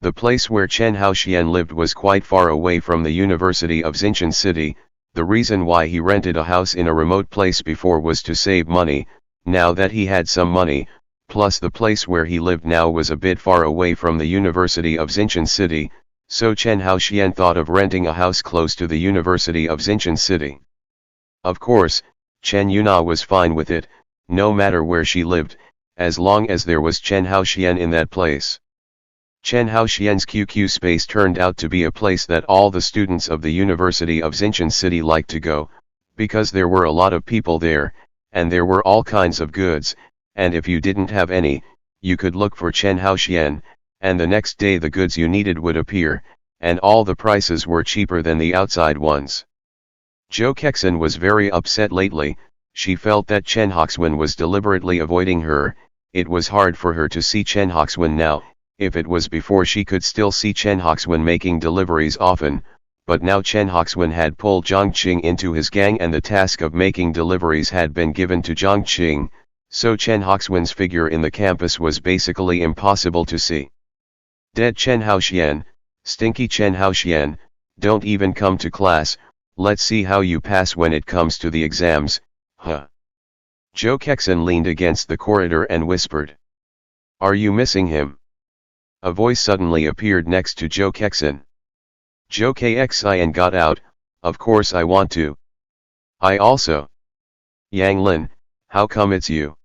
The place where Chen Haoxian lived was quite far away from the University of Xinchin City. The reason why he rented a house in a remote place before was to save money. Now that he had some money, plus the place where he lived now was a bit far away from the University of Xinchin City, so Chen Haoxian thought of renting a house close to the University of Xinchin City. Of course, Chen Yuna was fine with it, no matter where she lived, as long as there was Chen Haoxian in that place. Chen Haoxian's QQ space turned out to be a place that all the students of the University of Xinchin City liked to go, because there were a lot of people there, and there were all kinds of goods, and if you didn't have any, you could look for Chen Haoxian, and the next day the goods you needed would appear, and all the prices were cheaper than the outside ones. Zhou Kexin was very upset lately. She felt that Chen Haoxian was deliberately avoiding her. It was hard for her to see Chen Haoxian now. If it was before, she could still see Chen Haoxian making deliveries often, but now Chen Haoxian had pulled Zhang Qing into his gang and the task of making deliveries had been given to Zhang Qing, so Chen Haoxian's figure in the campus was basically impossible to see. Dead Chen Haoxian, stinky Chen Haoxian, don't even come to class, let's see how you pass when it comes to the exams, huh? Zhou Kexin leaned against the corridor and whispered. Are you missing him? A voice suddenly appeared next to Zhou Kexin. Zhou Kexin got out, of course I want to. I also. Yang Lin, how come it's you?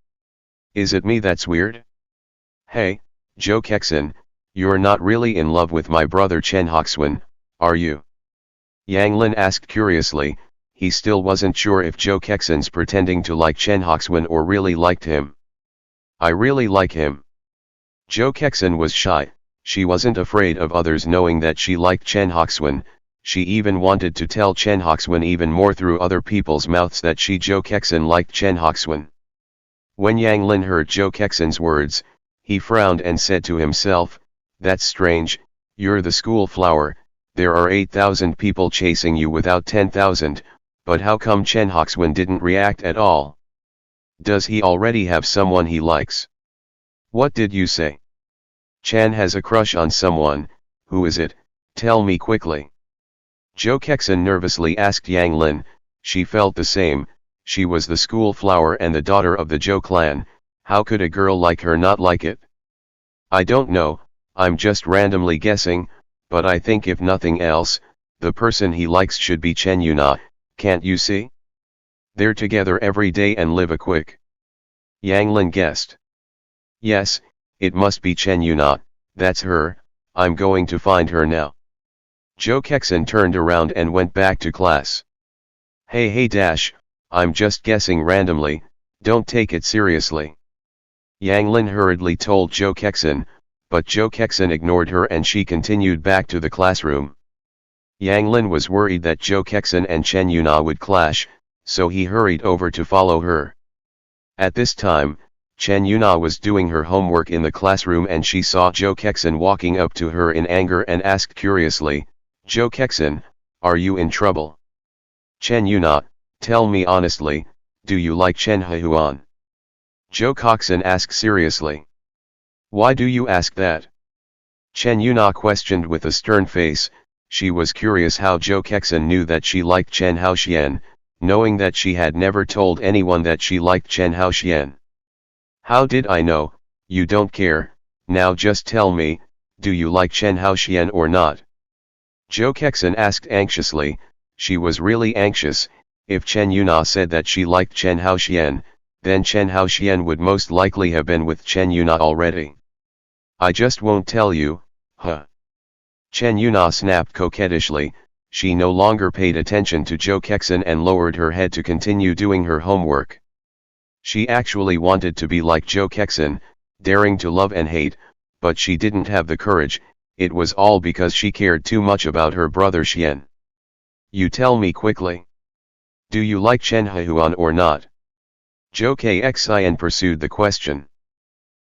Is it me that's weird? Hey, Zhou Kexin, you're not really in love with my brother Chen Haoxian, are you? Yang Lin asked curiously. He still wasn't sure if Zhou Kexin's pretending to like Chen Haoxian or really liked him. I really like him. Zhou Kexin was shy. She wasn't afraid of others knowing that she liked Chen Haoxian. She even wanted to tell Chen Haoxian even more through other people's mouths that she Zhou Kexin liked Chen Haoxian. When Yang Lin heard Zhou Kexin's words, he frowned and said to himself, that's strange, you're the school flower, there are 8,000 people chasing you without 10,000, but how come Chen Haoxian didn't react at all? Does he already have someone he likes? What did you say? Chen has a crush on someone. Who is it? Tell me quickly. Zhou Kexin nervously asked Yang Lin. She felt the same. She was the school flower and the daughter of the Zhou clan. How could a girl like her not like it? I don't know, I'm just randomly guessing, but I think if nothing else, the person he likes should be Chen Yuna, can't you see? They're together every day and live a quick. Yang Lin guessed. Yes, it must be Chen Yuna, that's her, I'm going to find her now. Zhou Kexin turned around and went back to class. Hey dash, I'm just guessing randomly, don't take it seriously. Yang Lin hurriedly told Zhou Kexin, but Zhou Kexin ignored her and she continued back to the classroom. Yang Lin was worried that Zhou Kexin and Chen Yuna would clash, so he hurried over to follow her. At this time, Chen Yuna was doing her homework in the classroom and she saw Zhou Kexin walking up to her in anger and asked curiously, Zhou Kexin, are you in trouble? Chen Yuna, tell me honestly, do you like Chen Haoxian? Zhou Kexin asked seriously. Why do you ask that? Chen Yuna questioned with a stern face. She was curious how Zhou Kexin knew that she liked Chen Haoxian, knowing that she had never told anyone that she liked Chen Haoxian. How did I know? You don't care, now just tell me, do you like Chen Haoxian or not? Zhou Kexin asked anxiously. She was really anxious. If Chen Yuna said that she liked Chen Haoxian, then Chen Haoxian would most likely have been with Chen Yuna already. I just won't tell you, huh? Chen Yuna snapped coquettishly. She no longer paid attention to Zhou Kexin and lowered her head to continue doing her homework. She actually wanted to be like Zhou Kexin, daring to love and hate, but she didn't have the courage. It was all because she cared too much about her brother Xian. You tell me quickly. Do you like Chen Haoxian or not? Zhou Kexin pursued the question.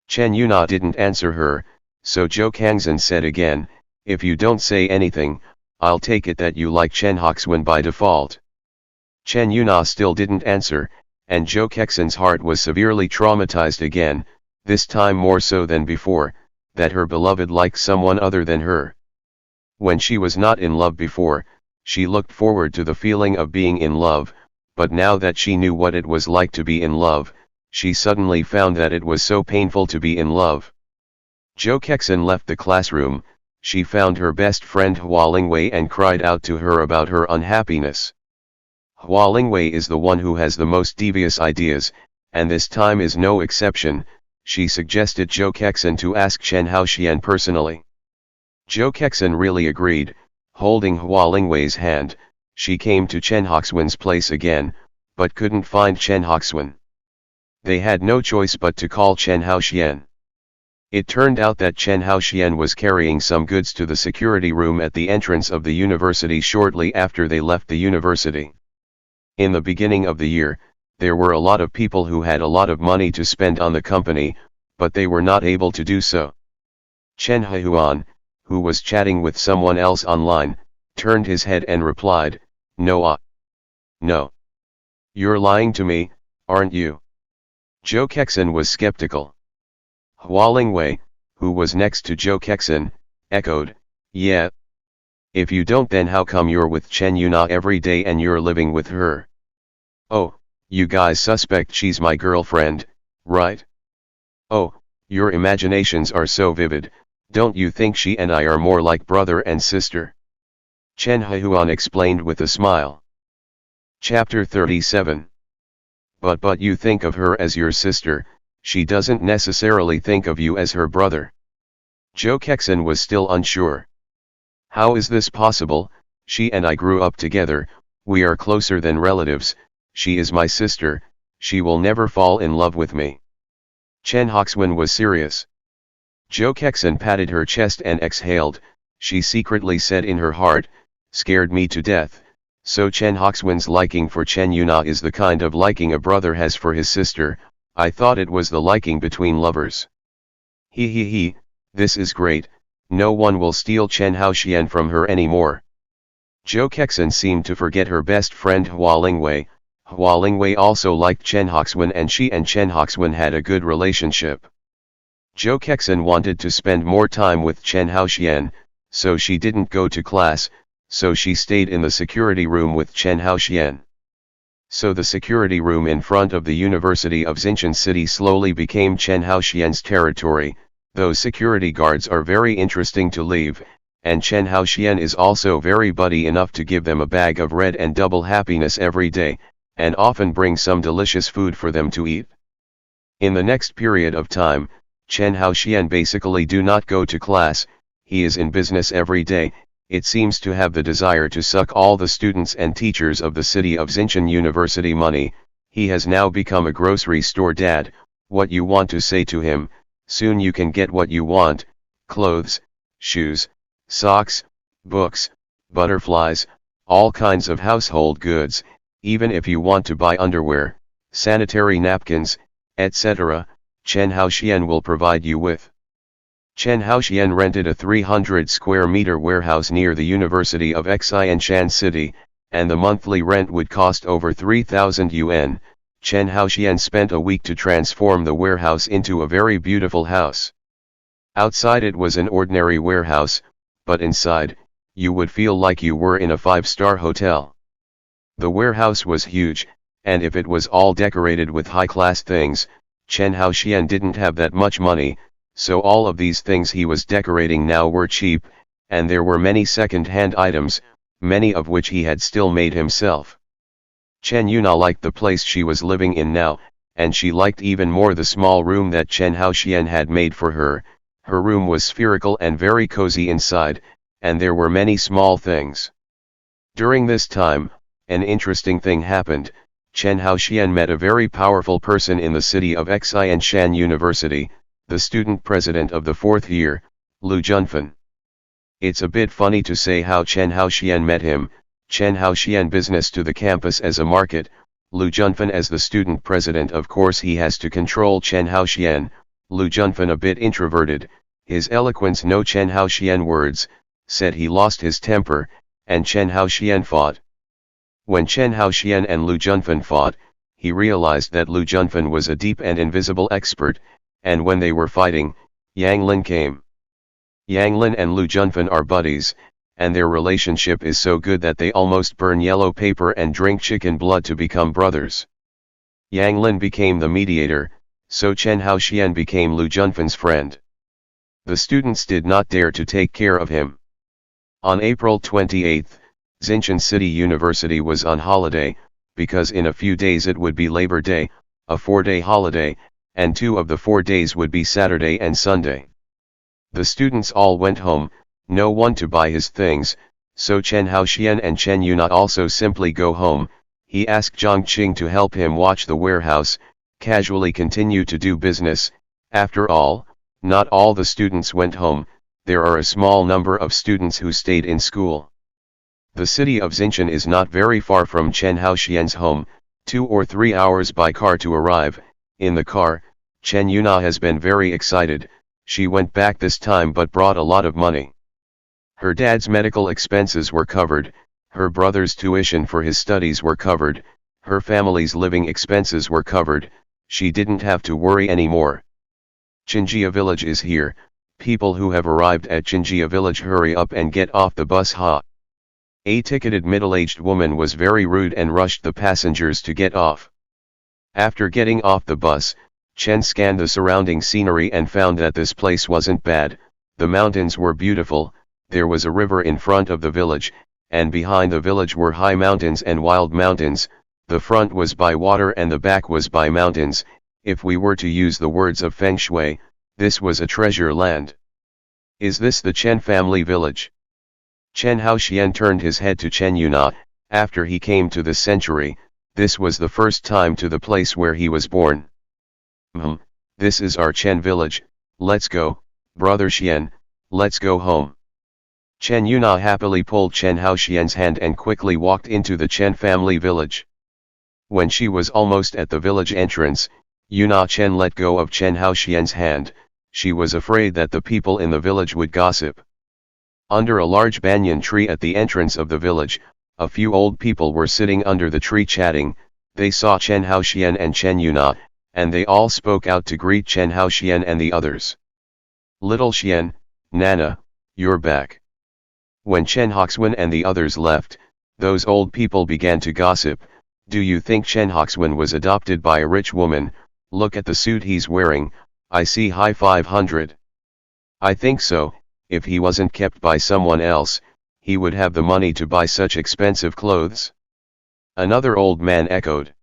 Chen Yuna didn't answer her, so Zhou Kangxin said again, if you don't say anything, I'll take it that you like Chen Haoxian by default. Chen Yuna still didn't answer, and Zhou Kexin's heart was severely traumatized again, this time more so than before, that her beloved liked someone other than her. When she was not in love before, she looked forward to the feeling of being in love, but now that she knew what it was like to be in love, she suddenly found that it was so painful to be in love. Zhou Kexin left the classroom. She found her best friend Hua Lingwei and cried out to her about her unhappiness. Hua Lingwei is the one who has the most devious ideas, and this time is no exception. She suggested Zhou Kexin to ask Chen Haoxian personally. Zhou Kexin really agreed. Holding Hua Lingwei's hand, she came to Chen Haoxian's place again, but couldn't find Chen Haoxian. They had no choice but to call Chen Haoxian. It turned out that Chen Haoxian was carrying some goods to the security room at the entrance of the university shortly after they left the university. In the beginning of the year, there were a lot of people who had a lot of money to spend on the company, but they were not able to do so. Chen Haohuan, who was chatting with someone else online, turned his head and replied, "No, no. You're lying to me, aren't you?" Zhou Kexin was skeptical. Hua Lingwei, who was next to Zhou Kexin, echoed, "Yeah. If you don't, then how come you're with Chen Yuna every day and you're living with her? Oh, you guys suspect she's my girlfriend, right? Oh, your imaginations are so vivid, don't you think she and I are more like brother and sister?" Chen Haohuan explained with a smile. Chapter 37. But you think of her as your sister, she doesn't necessarily think of you as her brother. Zhou Kexin was still unsure. How is this possible? She and I grew up together, we are closer than relatives, she is my sister, she will never fall in love with me. Chen Haoxian was serious. Zhou Kexin patted her chest and exhaled, she secretly said in her heart, "Scared me to death." So Chen Haoxian's liking for Chen Yuna is the kind of liking a brother has for his sister. I thought it was the liking between lovers. He, this is great, no one will steal Chen Haoxian from her anymore. Zhou Kexin seemed to forget her best friend Hua Lingwei. Hua Lingwei also liked Chen Haoxian and she and Chen Haoxian had a good relationship. Zhou Kexin wanted to spend more time with Chen Haoxian, so she didn't go to class, so she stayed in the security room with Chen Haoxian. So the security room in front of the University of Xinjiang City slowly became Chen Haoxian's territory. Those security guards are very interesting to leave, and Chen Haoxian is also very buddy enough to give them a bag of red and double happiness every day, and often bring some delicious food for them to eat. In the next period of time, Chen Haoxian basically do not go to class, he is in business every day. It seems to have the desire to suck all the students and teachers of the city of Xinjiang University money. He has now become a grocery store dad. What you want to say to him, soon you can get what you want, clothes, shoes, socks, books, butterflies, all kinds of household goods, even if you want to buy underwear, sanitary napkins, etc., Chen Haoxian will provide you with. Chen Haoxian rented a 300 square meter warehouse near the University of Xianshan City, and the monthly rent would cost over 3,000 yuan. Chen Haoxian spent a week to transform the warehouse into a very beautiful house. Outside it was an ordinary warehouse, but inside, you would feel like you were in a 5-star hotel. The warehouse was huge, and if it was all decorated with high-class things, Chen Haoxian didn't have that much money, so all of these things he was decorating now were cheap, and there were many second-hand items, many of which he had still made himself. Chen Yuna liked the place she was living in now, and she liked even more the small room that Chen Haoxian had made for her. Her room was spherical and very cozy inside, and there were many small things. During this time, an interesting thing happened. Chen Haoxian met a very powerful person in the city of Xianshan University, the student president of the 4th year, Lu Junfan. It's a bit funny to say how Chen Haoxian met him. Chen Haoxian business to the campus as a market, Lu Junfan as the student president. Of course he has to control Chen Haoxian. Lu Junfan, a bit introverted, his eloquence no Chen Haoxian words, said he lost his temper, and Chen Haoxian fought. When Chen Haoxian and Lu Junfan fought, he realized that Lu Junfan was a deep and invisible expert, and when they were fighting, Yang Lin came. Yang Lin and Lu Junfan are buddies, and their relationship is so good that they almost burn yellow paper and drink chicken blood to become brothers. Yang Lin became the mediator, so Chen Haoxian became Lu Junfan's friend. The students did not dare to take care of him. On April 28, Xinjiang City University was on holiday, because in a few days it would be Labor Day, a 4-day holiday, and 2 of the 4 days would be Saturday and Sunday. The students all went home, no one to buy his things, so Chen Haoxian and Chen Yuna also simply go home. He asked Zhang Qing to help him watch the warehouse, casually continue to do business. After all, not all the students went home, there are a small number of students who stayed in school. The city of Xinjiang is not very far from Chen Haoxian's home, 2 or 3 hours by car to arrive. In the car, Chen Yuna has been very excited. She went back this time but brought a lot of money. Her dad's medical expenses were covered, her brother's tuition for his studies were covered, her family's living expenses were covered. She didn't have to worry anymore. Qingjia village is here. People who have arrived at Qingjia village hurry up and get off the bus ha. A ticketed middle-aged woman was very rude and rushed the passengers to get off. After getting off the bus, Chen scanned the surrounding scenery and found that this place wasn't bad. The mountains were beautiful, there was a river in front of the village, and behind the village were high mountains and wild mountains. The front was by water and the back was by mountains. If we were to use the words of Feng Shui, this was a treasure land. Is this the Chen family village? Chen Haoxian turned his head to Chen Yuna. After he came to this century, this was the first time to the place where he was born. This is our Chen village. Let's go, brother Xian, let's go home. Chen Yuna happily pulled Chen Haoxian's hand and quickly walked into the Chen family village. When she was almost at the village entrance, Yuna Chen let go of Chen Haoxian's hand. She was afraid that the people in the village would gossip. Under a large banyan tree at the entrance of the village, a few old people were sitting under the tree chatting. They saw Chen Haoxian and Chen Yuna, and they all spoke out to greet Chen Haoxian and the others. Little Xian, Nana, you're back. When Chen Haoxian and the others left, those old people began to gossip. Do you think Chen Haoxian was adopted by a rich woman? Look at the suit he's wearing, I see high 500. I think so. If he wasn't kept by someone else, he would have the money to buy such expensive clothes. Another old man echoed.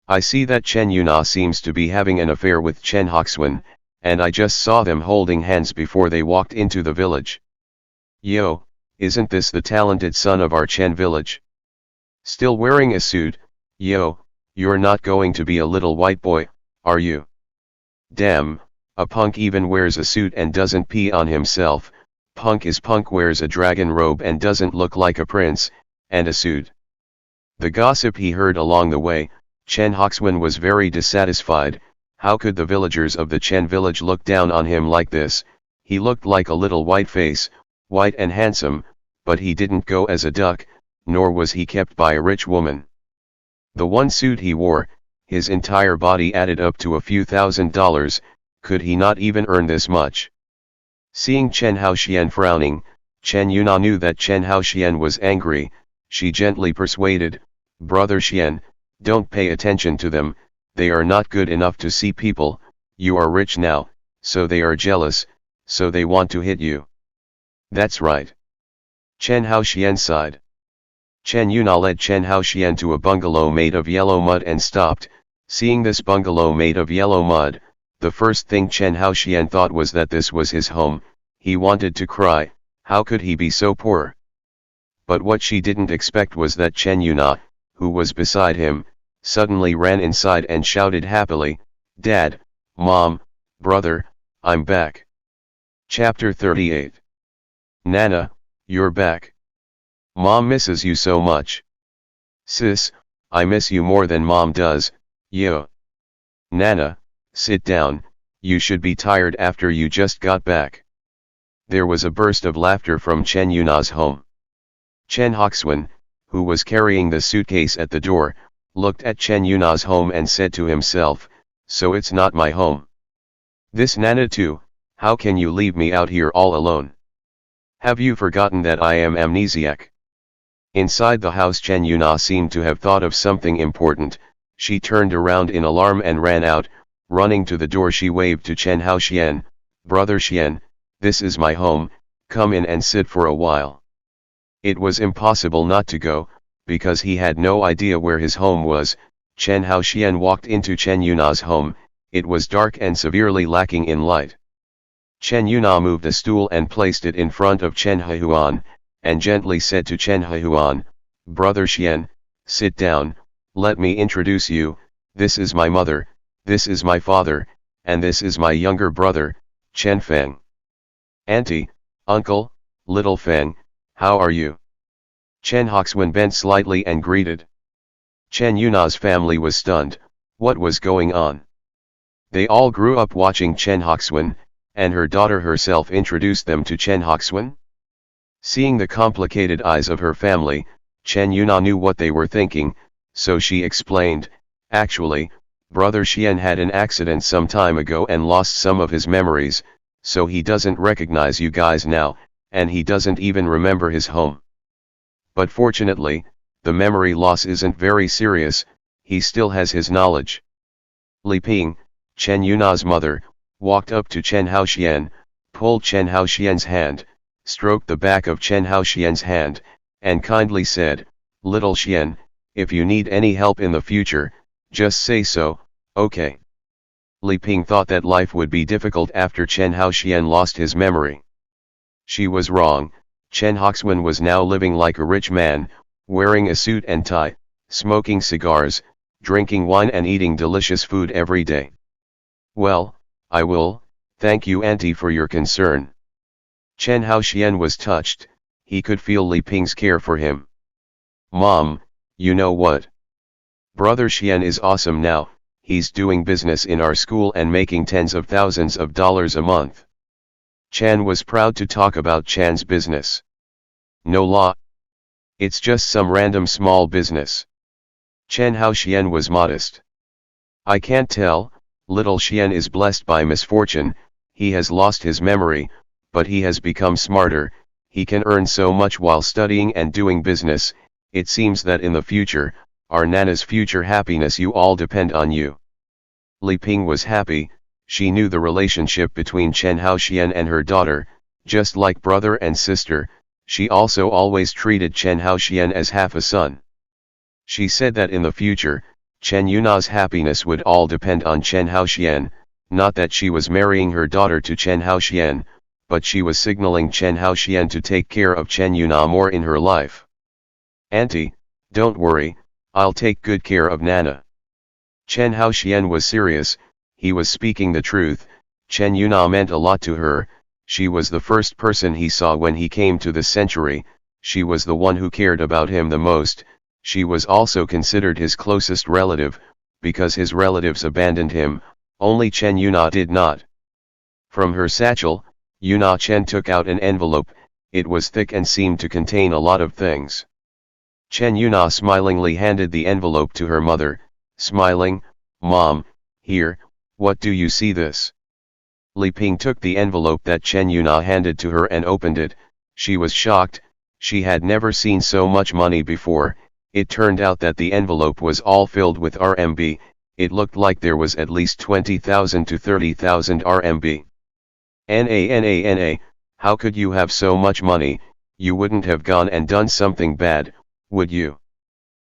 I see that Chen Yuna seems to be having an affair with Chen Haoxian, and I just saw them holding hands before they walked into the village. Yo, isn't this the talented son of our Chen village? Still wearing a suit? Yo, you're not going to be a little white boy, are you? Damn. A punk even wears a suit and doesn't pee on himself. Punk wears a dragon robe and doesn't look like a prince, and a suit. The gossip he heard along the way, Chen Haoxian was very dissatisfied. How could the villagers of the Chen village look down on him like this? He looked like a little white face, white and handsome, but he didn't go as a duck, nor was he kept by a rich woman. The one suit he wore, his entire body added up to a few $1,000s. Could he not even earn this much? Seeing Chen Haoxian frowning, Chen Yuna knew that Chen Haoxian was angry. She gently persuaded, Brother Xian, don't pay attention to them, they are not good enough to see people. You are rich now, so they are jealous, so they want to hit you. That's right. Chen Haoxian sighed. Chen Yuna led Chen Haoxian to a bungalow made of yellow mud and stopped. Seeing this bungalow made of yellow mud, the first thing Chen Haoxian thought was that this was his home. He wanted to cry. How could he be so poor? But what she didn't expect was that Chen Yuna, who was beside him, suddenly ran inside and shouted happily, Dad, Mom, Brother, I'm back. Chapter 38. Nana, you're back. Mom misses you so much. Sis, I miss you more than Mom does, yo. Nana, sit down, you should be tired after you just got back. There was a burst of laughter from Chen Yuna's home. Chen Haoxian, who was carrying the suitcase at the door, looked at Chen Yuna's home and said to himself, so it's not my home. This Nana too, how can you leave me out here all alone? Have you forgotten that I am amnesiac? Inside the house Chen Yuna seemed to have thought of something important. She turned around in alarm and ran out. Running to the door she waved to Chen Haoxian, Brother Xian, this is my home, come in and sit for a while. It was impossible not to go, because he had no idea where his home was. Chen Haoxian walked into Chen Yuna's home. It was dark and severely lacking in light. Chen Yuna moved a stool and placed it in front of Chen Haoxian, and gently said to Chen Haoxian, Brother Xian, sit down, let me introduce you, this is my mother, This is my father, and this is my younger brother, Chen Feng. Auntie, uncle, little Feng, how are you? Chen Hoxuan bent slightly and greeted. Chen Yuna's family was stunned. What was going on? They all grew up watching Chen Hoxuan, and her daughter herself introduced them to Chen Hoxuan. Seeing the complicated eyes of her family, Chen Yuna knew what they were thinking, so she explained, actually, Brother Xian had an accident some time ago and lost some of his memories, so he doesn't recognize you guys now, and he doesn't even remember his home. But fortunately, the memory loss isn't very serious, he still has his knowledge. Li Ping, Chen Yuna's mother, walked up to Chen Haoxian, pulled Chen Haoxian's hand, stroked the back of Chen Haoxian's hand, and kindly said, Little Xian, if you need any help in the future, just say so, okay. Li Ping thought that life would be difficult after Chen Haoxian lost his memory. She was wrong. Chen Hoxuan was now living like a rich man, wearing a suit and tie, smoking cigars, drinking wine and eating delicious food every day. Well, I will, thank you auntie for your concern. Chen Haoxian was touched, he could feel Li Ping's care for him. Mom, you know what? Brother Xian is awesome now, he's doing business in our school and making tens of thousands of dollars a month. Chan was proud to talk about Chan's business. No law. It's just some random small business. Chen Haoxian was modest. I can't tell, little Xian is blessed by misfortune, he has lost his memory, but he has become smarter, he can earn so much while studying and doing business, it seems that in the future, our Nana's future happiness you all depend on you. Li Ping was happy, she knew the relationship between Chen Haoxian and her daughter, just like brother and sister, she also always treated Chen Haoxian as half a son. She said that in the future, Chen Yuna's happiness would all depend on Chen Haoxian, not that she was marrying her daughter to Chen Haoxian, but she was signaling Chen Haoxian to take care of Chen Yuna more in her life. Auntie, don't worry, I'll take good care of Nana. Chen Haoxian was serious, he was speaking the truth, Chen Yuna meant a lot to her, she was the first person he saw when he came to the century, she was the one who cared about him the most, she was also considered his closest relative, because his relatives abandoned him, only Chen Yuna did not. From her satchel, Yuna Chen took out an envelope, it was thick and seemed to contain a lot of things. Chen Yuna smilingly handed the envelope to her mother, smiling, Mom, here, what do you see this? Li Ping took the envelope that Chen Yuna handed to her and opened it, she was shocked, she had never seen so much money before, it turned out that the envelope was all filled with RMB, it looked like there was at least 20,000 to 30,000 RMB. Nana, how could you have so much money, you wouldn't have gone and done something bad, would you?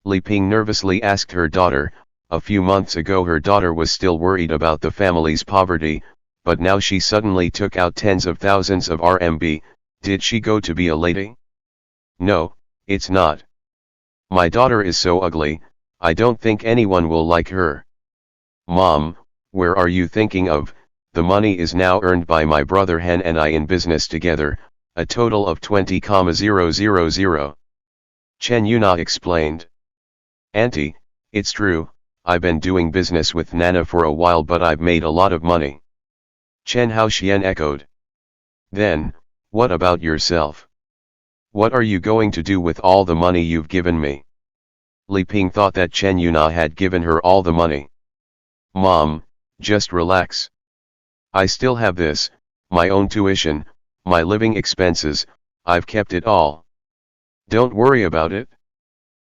Li Ping nervously asked her daughter, a few months ago her daughter was still worried about the family's poverty, but now she suddenly took out tens of thousands of RMB, did she go to be a lady? No, it's not. My daughter is so ugly, I don't think anyone will like her. Mom, where are you thinking of, the money is now earned by my brother Han and I in business together, a total of 20,000. Chen Yuna explained. Auntie, it's true, I've been doing business with Nana for a while but I've made a lot of money. Chen Haoxian echoed. Then, what about yourself? What are you going to do with all the money you've given me? Li Ping thought that Chen Yuna had given her all the money. Mom, just relax. I still have this, my own tuition, my living expenses, I've kept it all. Don't worry about it.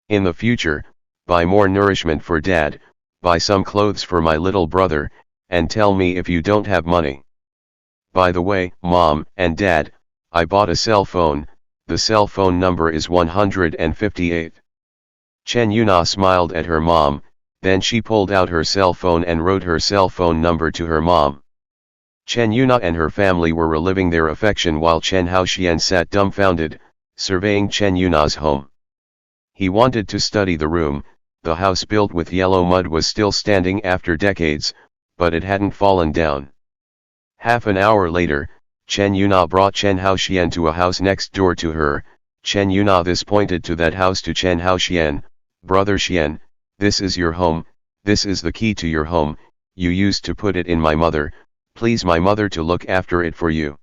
In the future, buy more nourishment for Dad, buy some clothes for my little brother, and tell me if you don't have money. By the way, Mom and Dad, I bought a cell phone, the cell phone number is 158. Chen Yuna smiled at her mom, then she pulled out her cell phone and wrote her cell phone number to her mom. Chen Yuna and her family were reliving their affection while Chen Haoxian sat dumbfounded, surveying Chen Yuna's home. He wanted to study the room, The house built with yellow mud was still standing after decades, but it hadn't fallen down. Half an hour later, Chen Yuna brought Chen Haoxian to a house next door to her. Chen Yuna this pointed to that house to Chen Haoxian. Brother Xian, this is your home, this is the key to your home, you used to put it in my mother, please my mother to look after it for you.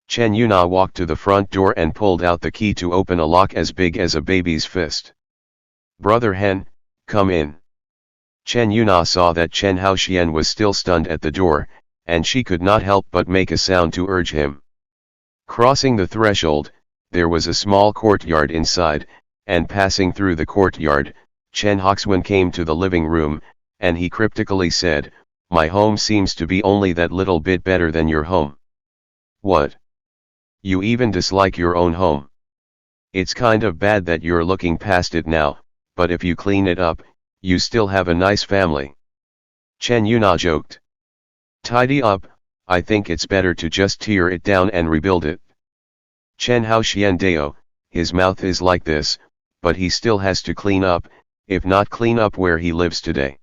Chen Yuna walked to the front door and pulled out the key to open a lock as big as a baby's fist. Brother Hen, come in. Chen Yuna saw that Chen Haoxian was still stunned at the door, and she could not help but make a sound to urge him. Crossing the threshold, there was a small courtyard inside, and passing through the courtyard, Chen Haoxian came to the living room, and he cryptically said, "My home seems to be only that little bit better than your home." "What? You even dislike your own home? It's kind of bad that you're looking past it now, but if you clean it up, you still have a nice family." Chen Yuna joked. "Tidy up, I think it's better to just tear it down and rebuild it." Chen Haoxian Dao, his mouth is like this, but he still has to clean up, if not clean up where he lives today.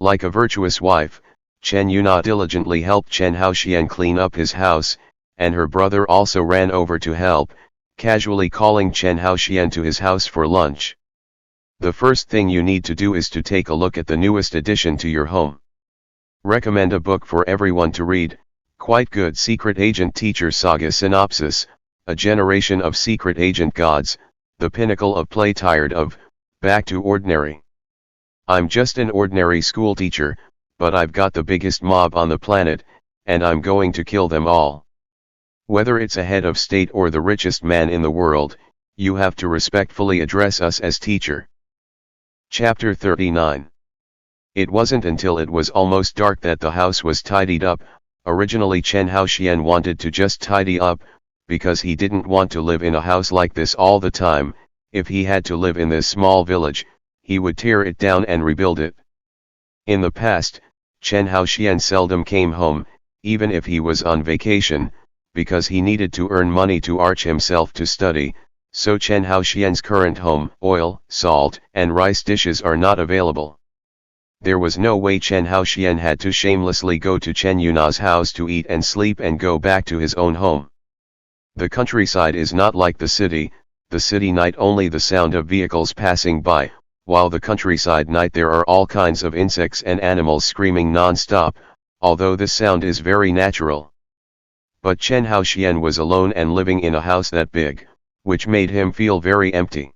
Like a virtuous wife, Chen Yuna diligently helped Chen Haoxian clean up his house, and her brother also ran over to help, casually calling Chen Haoxian to his house for lunch. "The first thing you need to do is to take a look at the newest addition to your home. Recommend a book for everyone to read, quite good Secret Agent Teacher Saga Synopsis, a generation of secret agent gods, the pinnacle of play tired of, back to ordinary. I'm just an ordinary school teacher, but I've got the biggest mob on the planet, and I'm going to kill them all. Whether it's a head of state or the richest man in the world, you have to respectfully address us as teacher." Chapter 39. It wasn't until it was almost dark that the house was tidied up. Originally Chen Haoxian wanted to just tidy up, because he didn't want to live in a house like this all the time. If he had to live in this small village, he would tear it down and rebuild it. In the past, Chen Haoxian seldom came home, even if he was on vacation, because he needed to earn money to arch himself to study, so Chen Haoxian's current home, oil, salt, and rice dishes are not available. There was no way Chen Haoxian had to shamelessly go to Chen Yuna's house to eat and sleep and go back to his own home. The countryside is not like the city night only the sound of vehicles passing by, while the countryside night there are all kinds of insects and animals screaming non-stop, although this sound is very natural. But Chen Haoxian was alone and living in a house that big, which made him feel very empty.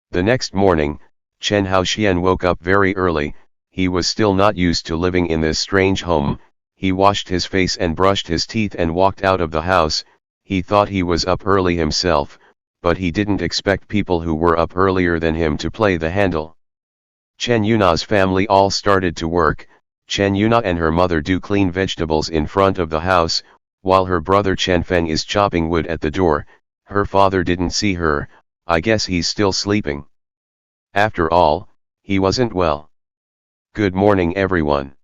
The next morning, Chen Haoxian woke up very early. He was still not used to living in this strange home. He washed his face and brushed his teeth and walked out of the house. He thought he was up early himself, but he didn't expect people who were up earlier than him to play the handle. Chen Yuna's family all started to work. Chen Yuna and her mother do clean vegetables in front of the house, while her brother Chen Feng is chopping wood at the door. Her father didn't see her. I guess he's still sleeping. After all, he wasn't well. "Good morning everyone."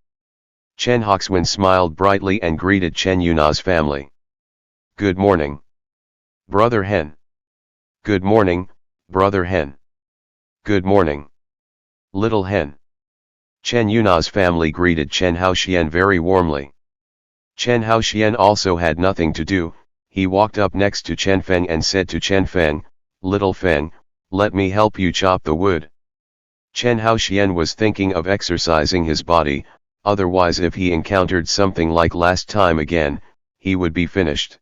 Chen Haoxian smiled brightly and greeted Chen Yuna's family. "Good morning, Brother Hen." "Good morning, Brother Hen." "Good morning, Little Hen." Chen Yuna's family greeted Chen Haoxian very warmly. Chen Haoxian also had nothing to do. He walked up next to Chen Feng and said to Chen Feng, "Little Feng, let me help you chop the wood." Chen Haoxian was thinking of exercising his body, otherwise if he encountered something like last time again, he would be finished.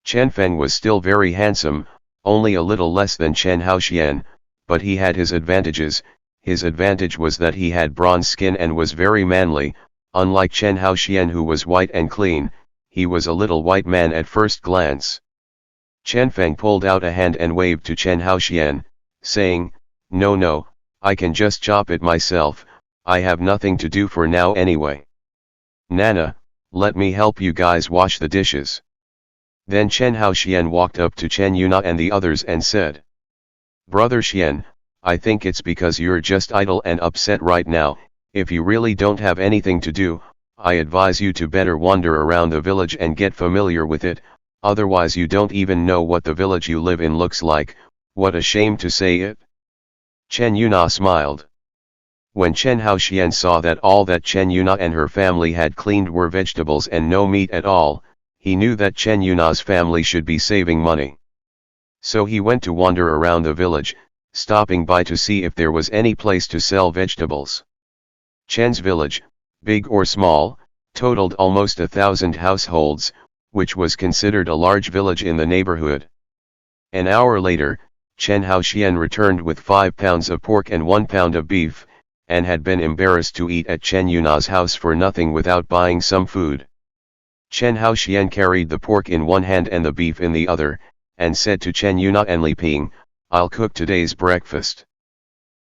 Chen Feng was still very handsome, only a little less than Chen Haoxian, but he had his advantages. His advantage was that he had bronze skin and was very manly. Unlike Chen Haoxian who was white and clean, he was a little white man at first glance. Chen Feng pulled out a hand and waved to Chen Haoxian, saying, No, I can just chop it myself, I have nothing to do for now anyway. Nana, let me help you guys wash the dishes." Then Chen Haoxian walked up to Chen Yuna and the others and said, "Brother Xian, I think it's because you're just idle and upset right now. If you really don't have anything to do, I advise you to better wander around the village and get familiar with it, otherwise you don't even know what the village you live in looks like. What a shame to say it." Chen Yuna smiled. When Chen Haoxian saw that all that Chen Yuna and her family had cleaned were vegetables and no meat at all, he knew that Chen Yuna's family should be saving money. So he went to wander around the village, stopping by to see if there was any place to sell vegetables. Chen's village, big or small, totaled almost 1,000 households, which was considered a large village in the neighborhood. An hour later, Chen Haoxian returned with 5 pounds of pork and 1 pound of beef, and had been embarrassed to eat at Chen Yuna's house for nothing without buying some food. Chen Haoxian carried the pork in one hand and the beef in the other, and said to Chen Yuna and Li Ping, "I'll cook today's breakfast."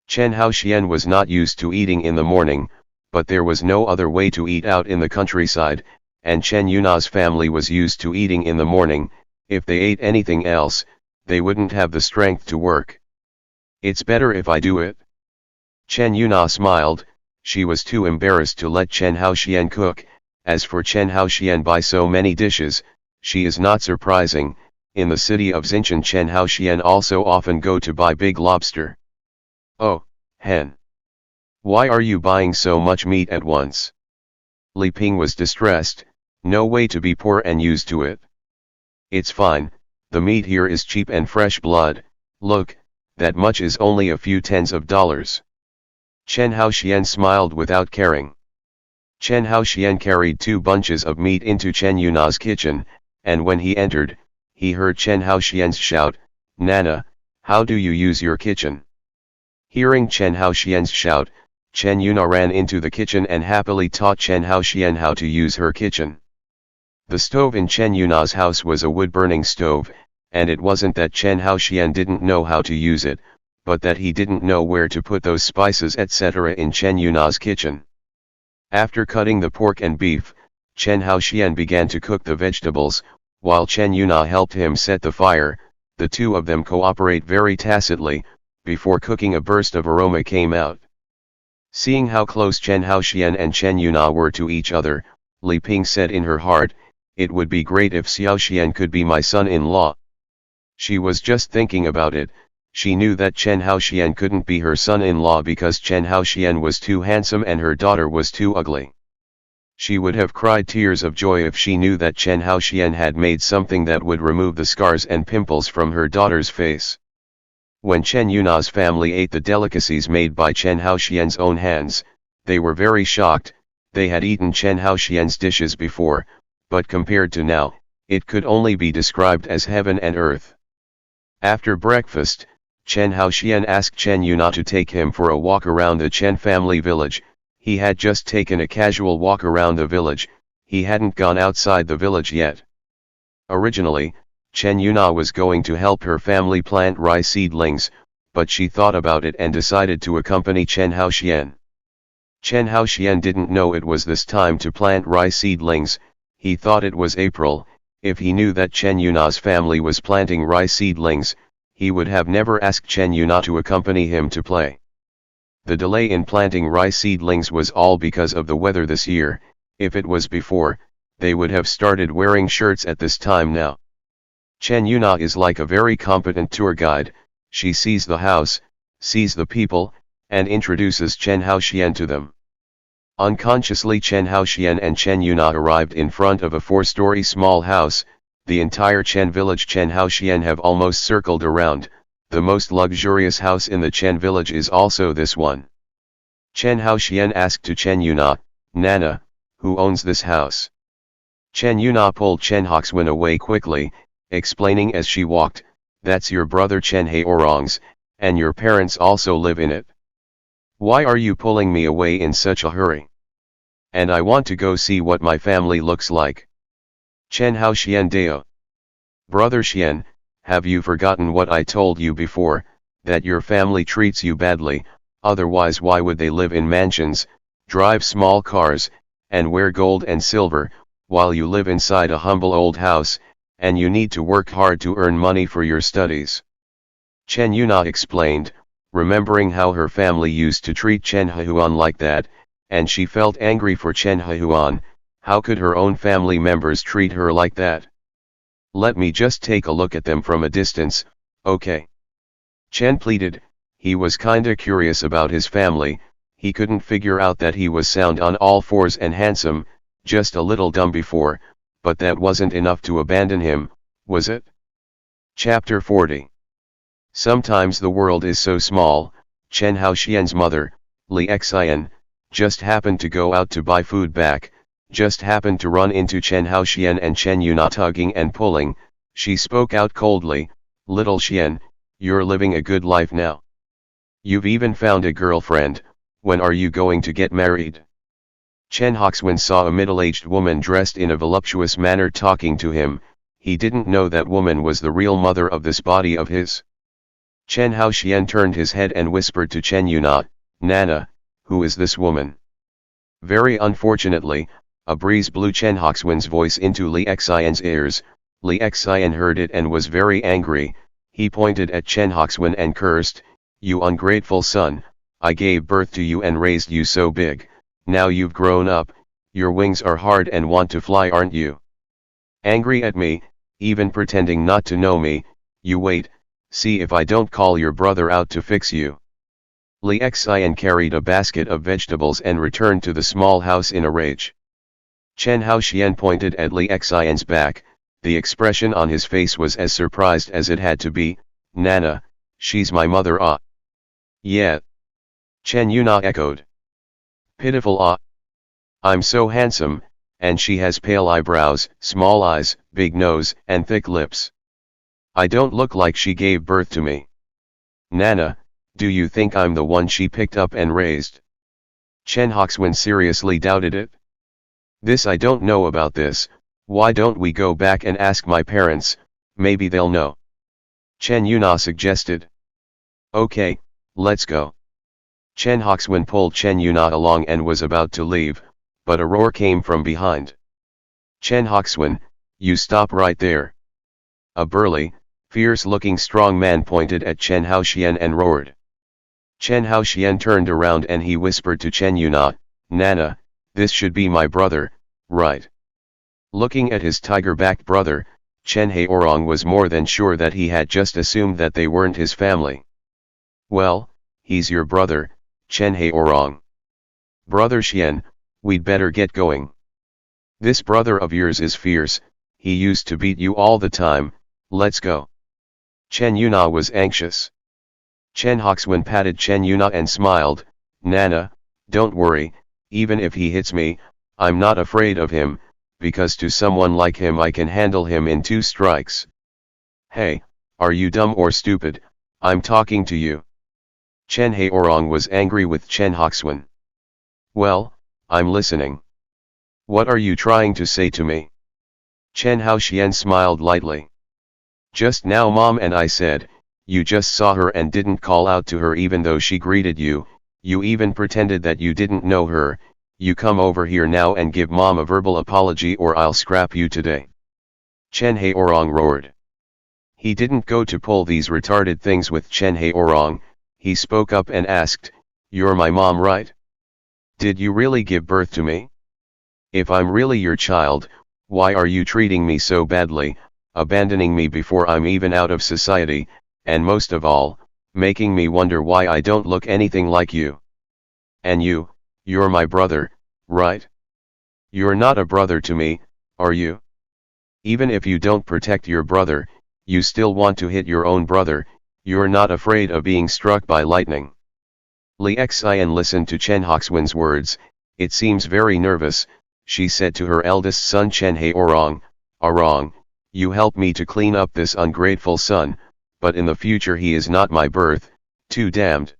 Chen Haoxian was not used to eating in the morning, but there was no other way to eat out in the countryside, and Chen Yuna's family was used to eating in the morning. If they ate anything else, they wouldn't have the strength to work. "It's better if I do it." Chen Yuna smiled. She was too embarrassed to let Chen Haoxian cook. As for Chen Haoxian buy so many dishes, she is not surprising. In the city of Xinchen, Chen Haoxian also often go to buy big lobster. "Oh, hen. Why are you buying so much meat at once?" Li Ping was distressed. No way to be poor and used to it. "It's fine, the meat here is cheap and fresh blood. Look, that much is only a few tens of dollars." Chen Haoxian smiled without caring. Chen Haoxian carried 2 bunches of meat into Chen Yuna's kitchen, and when he entered, he heard Chen Haoxian's shout, "Nana, how do you use your kitchen?" Hearing Chen Haoxian's shout, Chen Yuna ran into the kitchen and happily taught Chen Haoxian how to use her kitchen. The stove in Chen Yuna's house was a wood-burning stove, and it wasn't that Chen Haoxian didn't know how to use it, but that he didn't know where to put those spices etc. in Chen Yuna's kitchen. After cutting the pork and beef, Chen Haoxian began to cook the vegetables, while Chen Yuna helped him set the fire. The two of them cooperate very tacitly. Before cooking, a burst of aroma came out. Seeing how close Chen Haoxian and Chen Yuna were to each other, Li Ping said in her heart, "It would be great if Xiaoxian could be my son-in-law." She was just thinking about it. She knew that Chen Haoxian couldn't be her son-in-law because Chen Haoxian was too handsome and her daughter was too ugly. She would have cried tears of joy if she knew that Chen Haoxian had made something that would remove the scars and pimples from her daughter's face. When Chen Yuna's family ate the delicacies made by Chen Haoxian's own hands, they were very shocked. They had eaten Chen Haoxian's dishes before, but compared to now, it could only be described as heaven and earth. After breakfast, Chen Haoxian asked Chen Yuna to take him for a walk around the Chen family village. He had just taken a casual walk around the village, he hadn't gone outside the village yet. Originally, Chen Yuna was going to help her family plant rice seedlings, but she thought about it and decided to accompany Chen Haoxian. Chen Haoxian didn't know it was this time to plant rice seedlings. He thought it was April. If he knew that Chen Yuna's family was planting rice seedlings, he would have never asked Chen Yuna to accompany him to play. The delay in planting rice seedlings was all because of the weather this year. If it was before, they would have started wearing shirts at this time now. Chen Yuna is like a very competent tour guide. She sees the house, sees the people, and introduces Chen Haoxian to them. Unconsciously, Chen Haoxian and Chen Yuna arrived in front of a 4-story small house. The entire Chen village Chen Haoxian have almost circled around. The most luxurious house in the Chen village is also this one. Chen Haoxian asked to Chen Yuna, "Nana, who owns this house?" Chen Yuna pulled Chen Haoxian away quickly, explaining as she walked, "That's your brother Chen Haorong's, and your parents also live in it. Why are you pulling me away in such a hurry? And I want to go see what my family looks like." Chen Haoxian Deo. "Brother Xian, have you forgotten what I told you before, that your family treats you badly? Otherwise why would they live in mansions, drive small cars, and wear gold and silver, while you live inside a humble old house, and you need to work hard to earn money for your studies?" Chen Yuna explained, remembering how her family used to treat Chen Haohuan like that, and she felt angry for Chen Haohuan. How could her own family members treat her like that? "Let me just take a look at them from a distance, okay?" Chen pleaded. He was kinda curious about his family. he couldn't figure out that he was sound on all fours and handsome, just a little dumb before, but that wasn't enough to abandon him, was it? Chapter 40. Sometimes the world is so small. Chen Haoxian's mother, Li Xian, just happened to go out to buy food back, just happened to run into Chen Haoxian and Chen Yuna tugging and pulling. She spoke out coldly, "Little Xian, you're living a good life now. You've even found a girlfriend, when are you going to get married?" Chen Haoxian saw a middle-aged woman dressed in a voluptuous manner talking to him. He didn't know that woman was the real mother of this body of his. Chen Haoxian turned his head and whispered to Chen Yuna, "Nana, who is this woman?" Very unfortunately, a breeze blew Chen Haoxian's voice into Li Xian's ears. Li Xian heard it and was very angry. He pointed at Chen Haoxian and cursed, "You ungrateful son, I gave birth to you and raised you so big, now you've grown up, your wings are hard and want to fly, aren't you? Angry at me, even pretending not to know me, you wait, see if I don't call your brother out to fix you." Li Xian carried a basket of vegetables and returned to the small house in a rage. Chen Haoxian pointed at Li Xian's back. The expression on his face was as surprised as it had to be. "Nana, she's my mother, ah." "Yeah." Chen Yuna echoed. "Pitiful, ah. I'm so handsome, and she has pale eyebrows, small eyes, big nose, and thick lips. I don't look like she gave birth to me. Nana, do you think I'm the one she picked up and raised?" Chen Haoxian seriously doubted it. "This I don't know about this. Why don't we go back and ask my parents, maybe they'll know?" Chen Yuna suggested. "Okay, let's go." Chen Haoxian pulled Chen Yuna along and was about to leave, but a roar came from behind. "Chen Haoxian, you stop right there." A burly, fierce-looking strong man pointed at Chen Haoxian and roared. Chen Haoxian turned around and he whispered to Chen Yuna, "Nana, this should be my brother, right?" Looking at his tiger-backed brother, Chen Haorong was more than sure that he had just assumed that they weren't his family. "Well, he's your brother, Chen Haorong. Brother Xian, we'd better get going. This brother of yours is fierce, he used to beat you all the time, let's go." Chen Yuna was anxious. Chen Haoxian patted Chen Yuna and smiled, "Nana, don't worry, even if he hits me, I'm not afraid of him, because to someone like him I can handle him in 2 strikes. Hey, are you dumb or stupid? I'm talking to you." Chen Haorong was angry with Chen Haoxian. "Well, I'm listening. What are you trying to say to me?" Chen Haoxian smiled lightly. "Just now Mom and I said, you just saw her and didn't call out to her even though she greeted you, you even pretended that you didn't know her, you come over here now and give Mom a verbal apology or I'll scrap you today." Chen Haorong roared. He didn't go to pull these retarded things with Chen Haorong. He spoke up and asked, "You're my mom, right? Did you really give birth to me? If I'm really your child, why are you treating me so badly, abandoning me before I'm even out of society, and most of all, making me wonder why I don't look anything like you? And you're my brother, right? You're not a brother to me, are you? Even if you don't protect your brother, you still want to hit your own brother, you're not afraid of being struck by lightning." Li Xian listened to Chen Haoxian's words. "It seems very nervous," she said to her eldest son Chen Haorong, "Arong, you help me to clean up this ungrateful son, but in the future he is not my birth, too damned."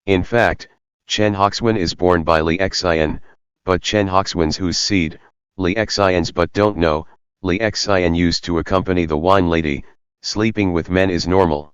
In fact, Chen Haoxian is born by Li Xian, but Chen Haoxian's whose seed, Li Xian's but don't know. Li Xian used to accompany the wine lady. Sleeping with men is normal.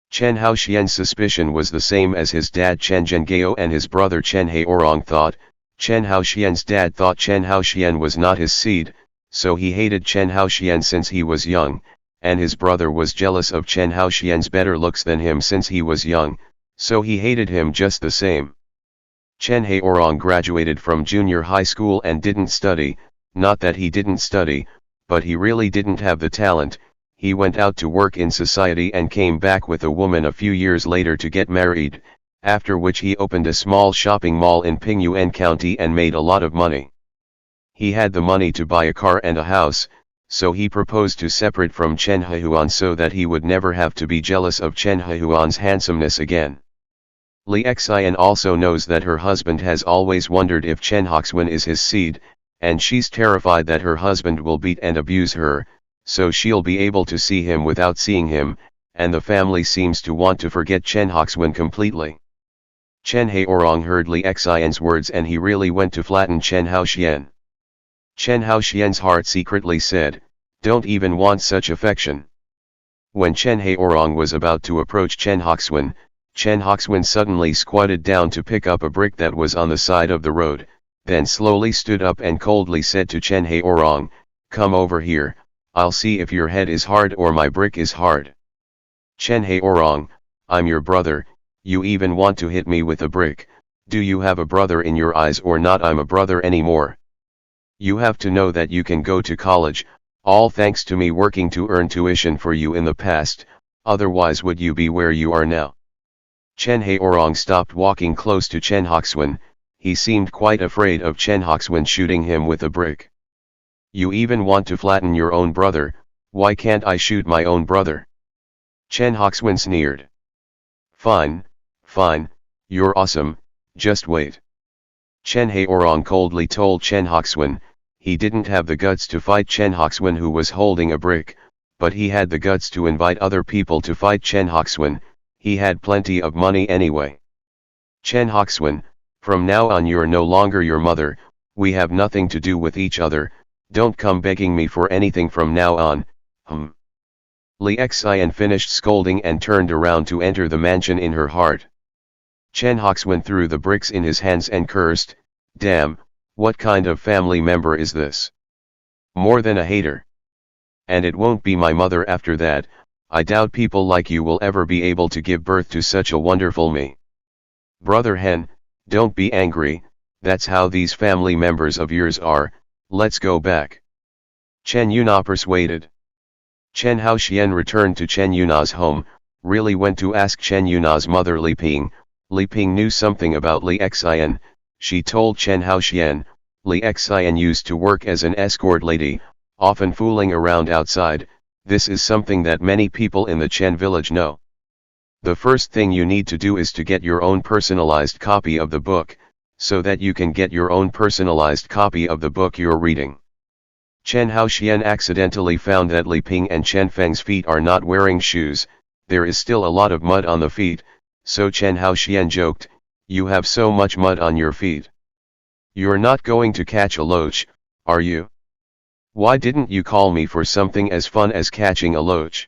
Chen Haoxian's suspicion was the same as his dad Chen Zhenghao and his brother Chen Haorong thought. Chen Haoxian's dad thought Chen Haoxian was not his seed, so he hated Chen Haoxian since he was young, and his brother was jealous of Chen Haoxian's better looks than him since he was young, so he hated him just the same. Chen Haorong graduated from junior high school and didn't study. Not that he didn't study, but he really didn't have the talent. He went out to work in society and came back with a woman a few years later to get married. after which he opened a small shopping mall in Pingyuan County and made a lot of money. He had the money to buy a car and a house, so he proposed to separate from Chen Hahuan so that he would never have to be jealous of Chen Hahuan's handsomeness again. Li Xian also knows that her husband has always wondered if Chen Hoxuan is his seed, and she's terrified that her husband will beat and abuse her, so she'll be able to see him without seeing him, and the family seems to want to forget Chen Hoxuan completely. Chen Haorong heard Li Xian's words and he really went to flatten Chen Haoxian. Chen Haoxian's heart secretly said, "Don't even want such affection." When Chen Haorong was about to approach Chen Hoxuan suddenly squatted down to pick up a brick that was on the side of the road, then slowly stood up and coldly said to Chen Haorong, "Come over here, I'll see if your head is hard or my brick is hard." Chen Haorong, "I'm your brother, you even want to hit me with a brick, do you have a brother in your eyes or not? I'm a brother anymore. You have to know that you can go to college, all thanks to me working to earn tuition for you in the past, otherwise would you be where you are now?" Chen Haorong stopped walking close to Chen Hoxuan, he seemed quite afraid of Chen Hoxuan shooting him with a brick. "You even want to flatten your own brother, why can't I shoot my own brother?" Chen Hoxuan sneered. Fine, you're awesome, just wait." Chen Haorong coldly told Chen Hoxuan, he didn't have the guts to fight Chen Hoxuan who was holding a brick, but he had the guts to invite other people to fight Chen Hoxuan, he had plenty of money anyway. "Chen Hoxuan, from now on you're no longer your mother, we have nothing to do with each other, don't come begging me for anything from now on." Li Xian finished scolding and turned around to enter the mansion in her heart. Chen Hoxuan threw the bricks in his hands and cursed, "Damn, what kind of family member is this? More than a hater. And it won't be my mother after that, I doubt people like you will ever be able to give birth to such a wonderful me." "Brother Hen, don't be angry, that's how these family members of yours are, let's go back." Chen Yuna persuaded. Chen Haoxian returned to Chen Yuna's home, really went to ask Chen Yuna's mother Li Ping. Li Ping knew something about Li Xian, she told Chen Haoxian, Li Xian used to work as an escort lady, often fooling around outside, this is something that many people in the Chen village know. The first thing you need to do is to get your own personalized copy of the book, so that you can get your own personalized copy of the book you're reading. Chen Haoxian accidentally found that Li Ping and Chen Feng's feet are not wearing shoes, there is still a lot of mud on the feet, so Chen Haoxian joked, "You have so much mud on your feet. You're not going to catch a loach, are you? Why didn't you call me for something as fun as catching a loach?"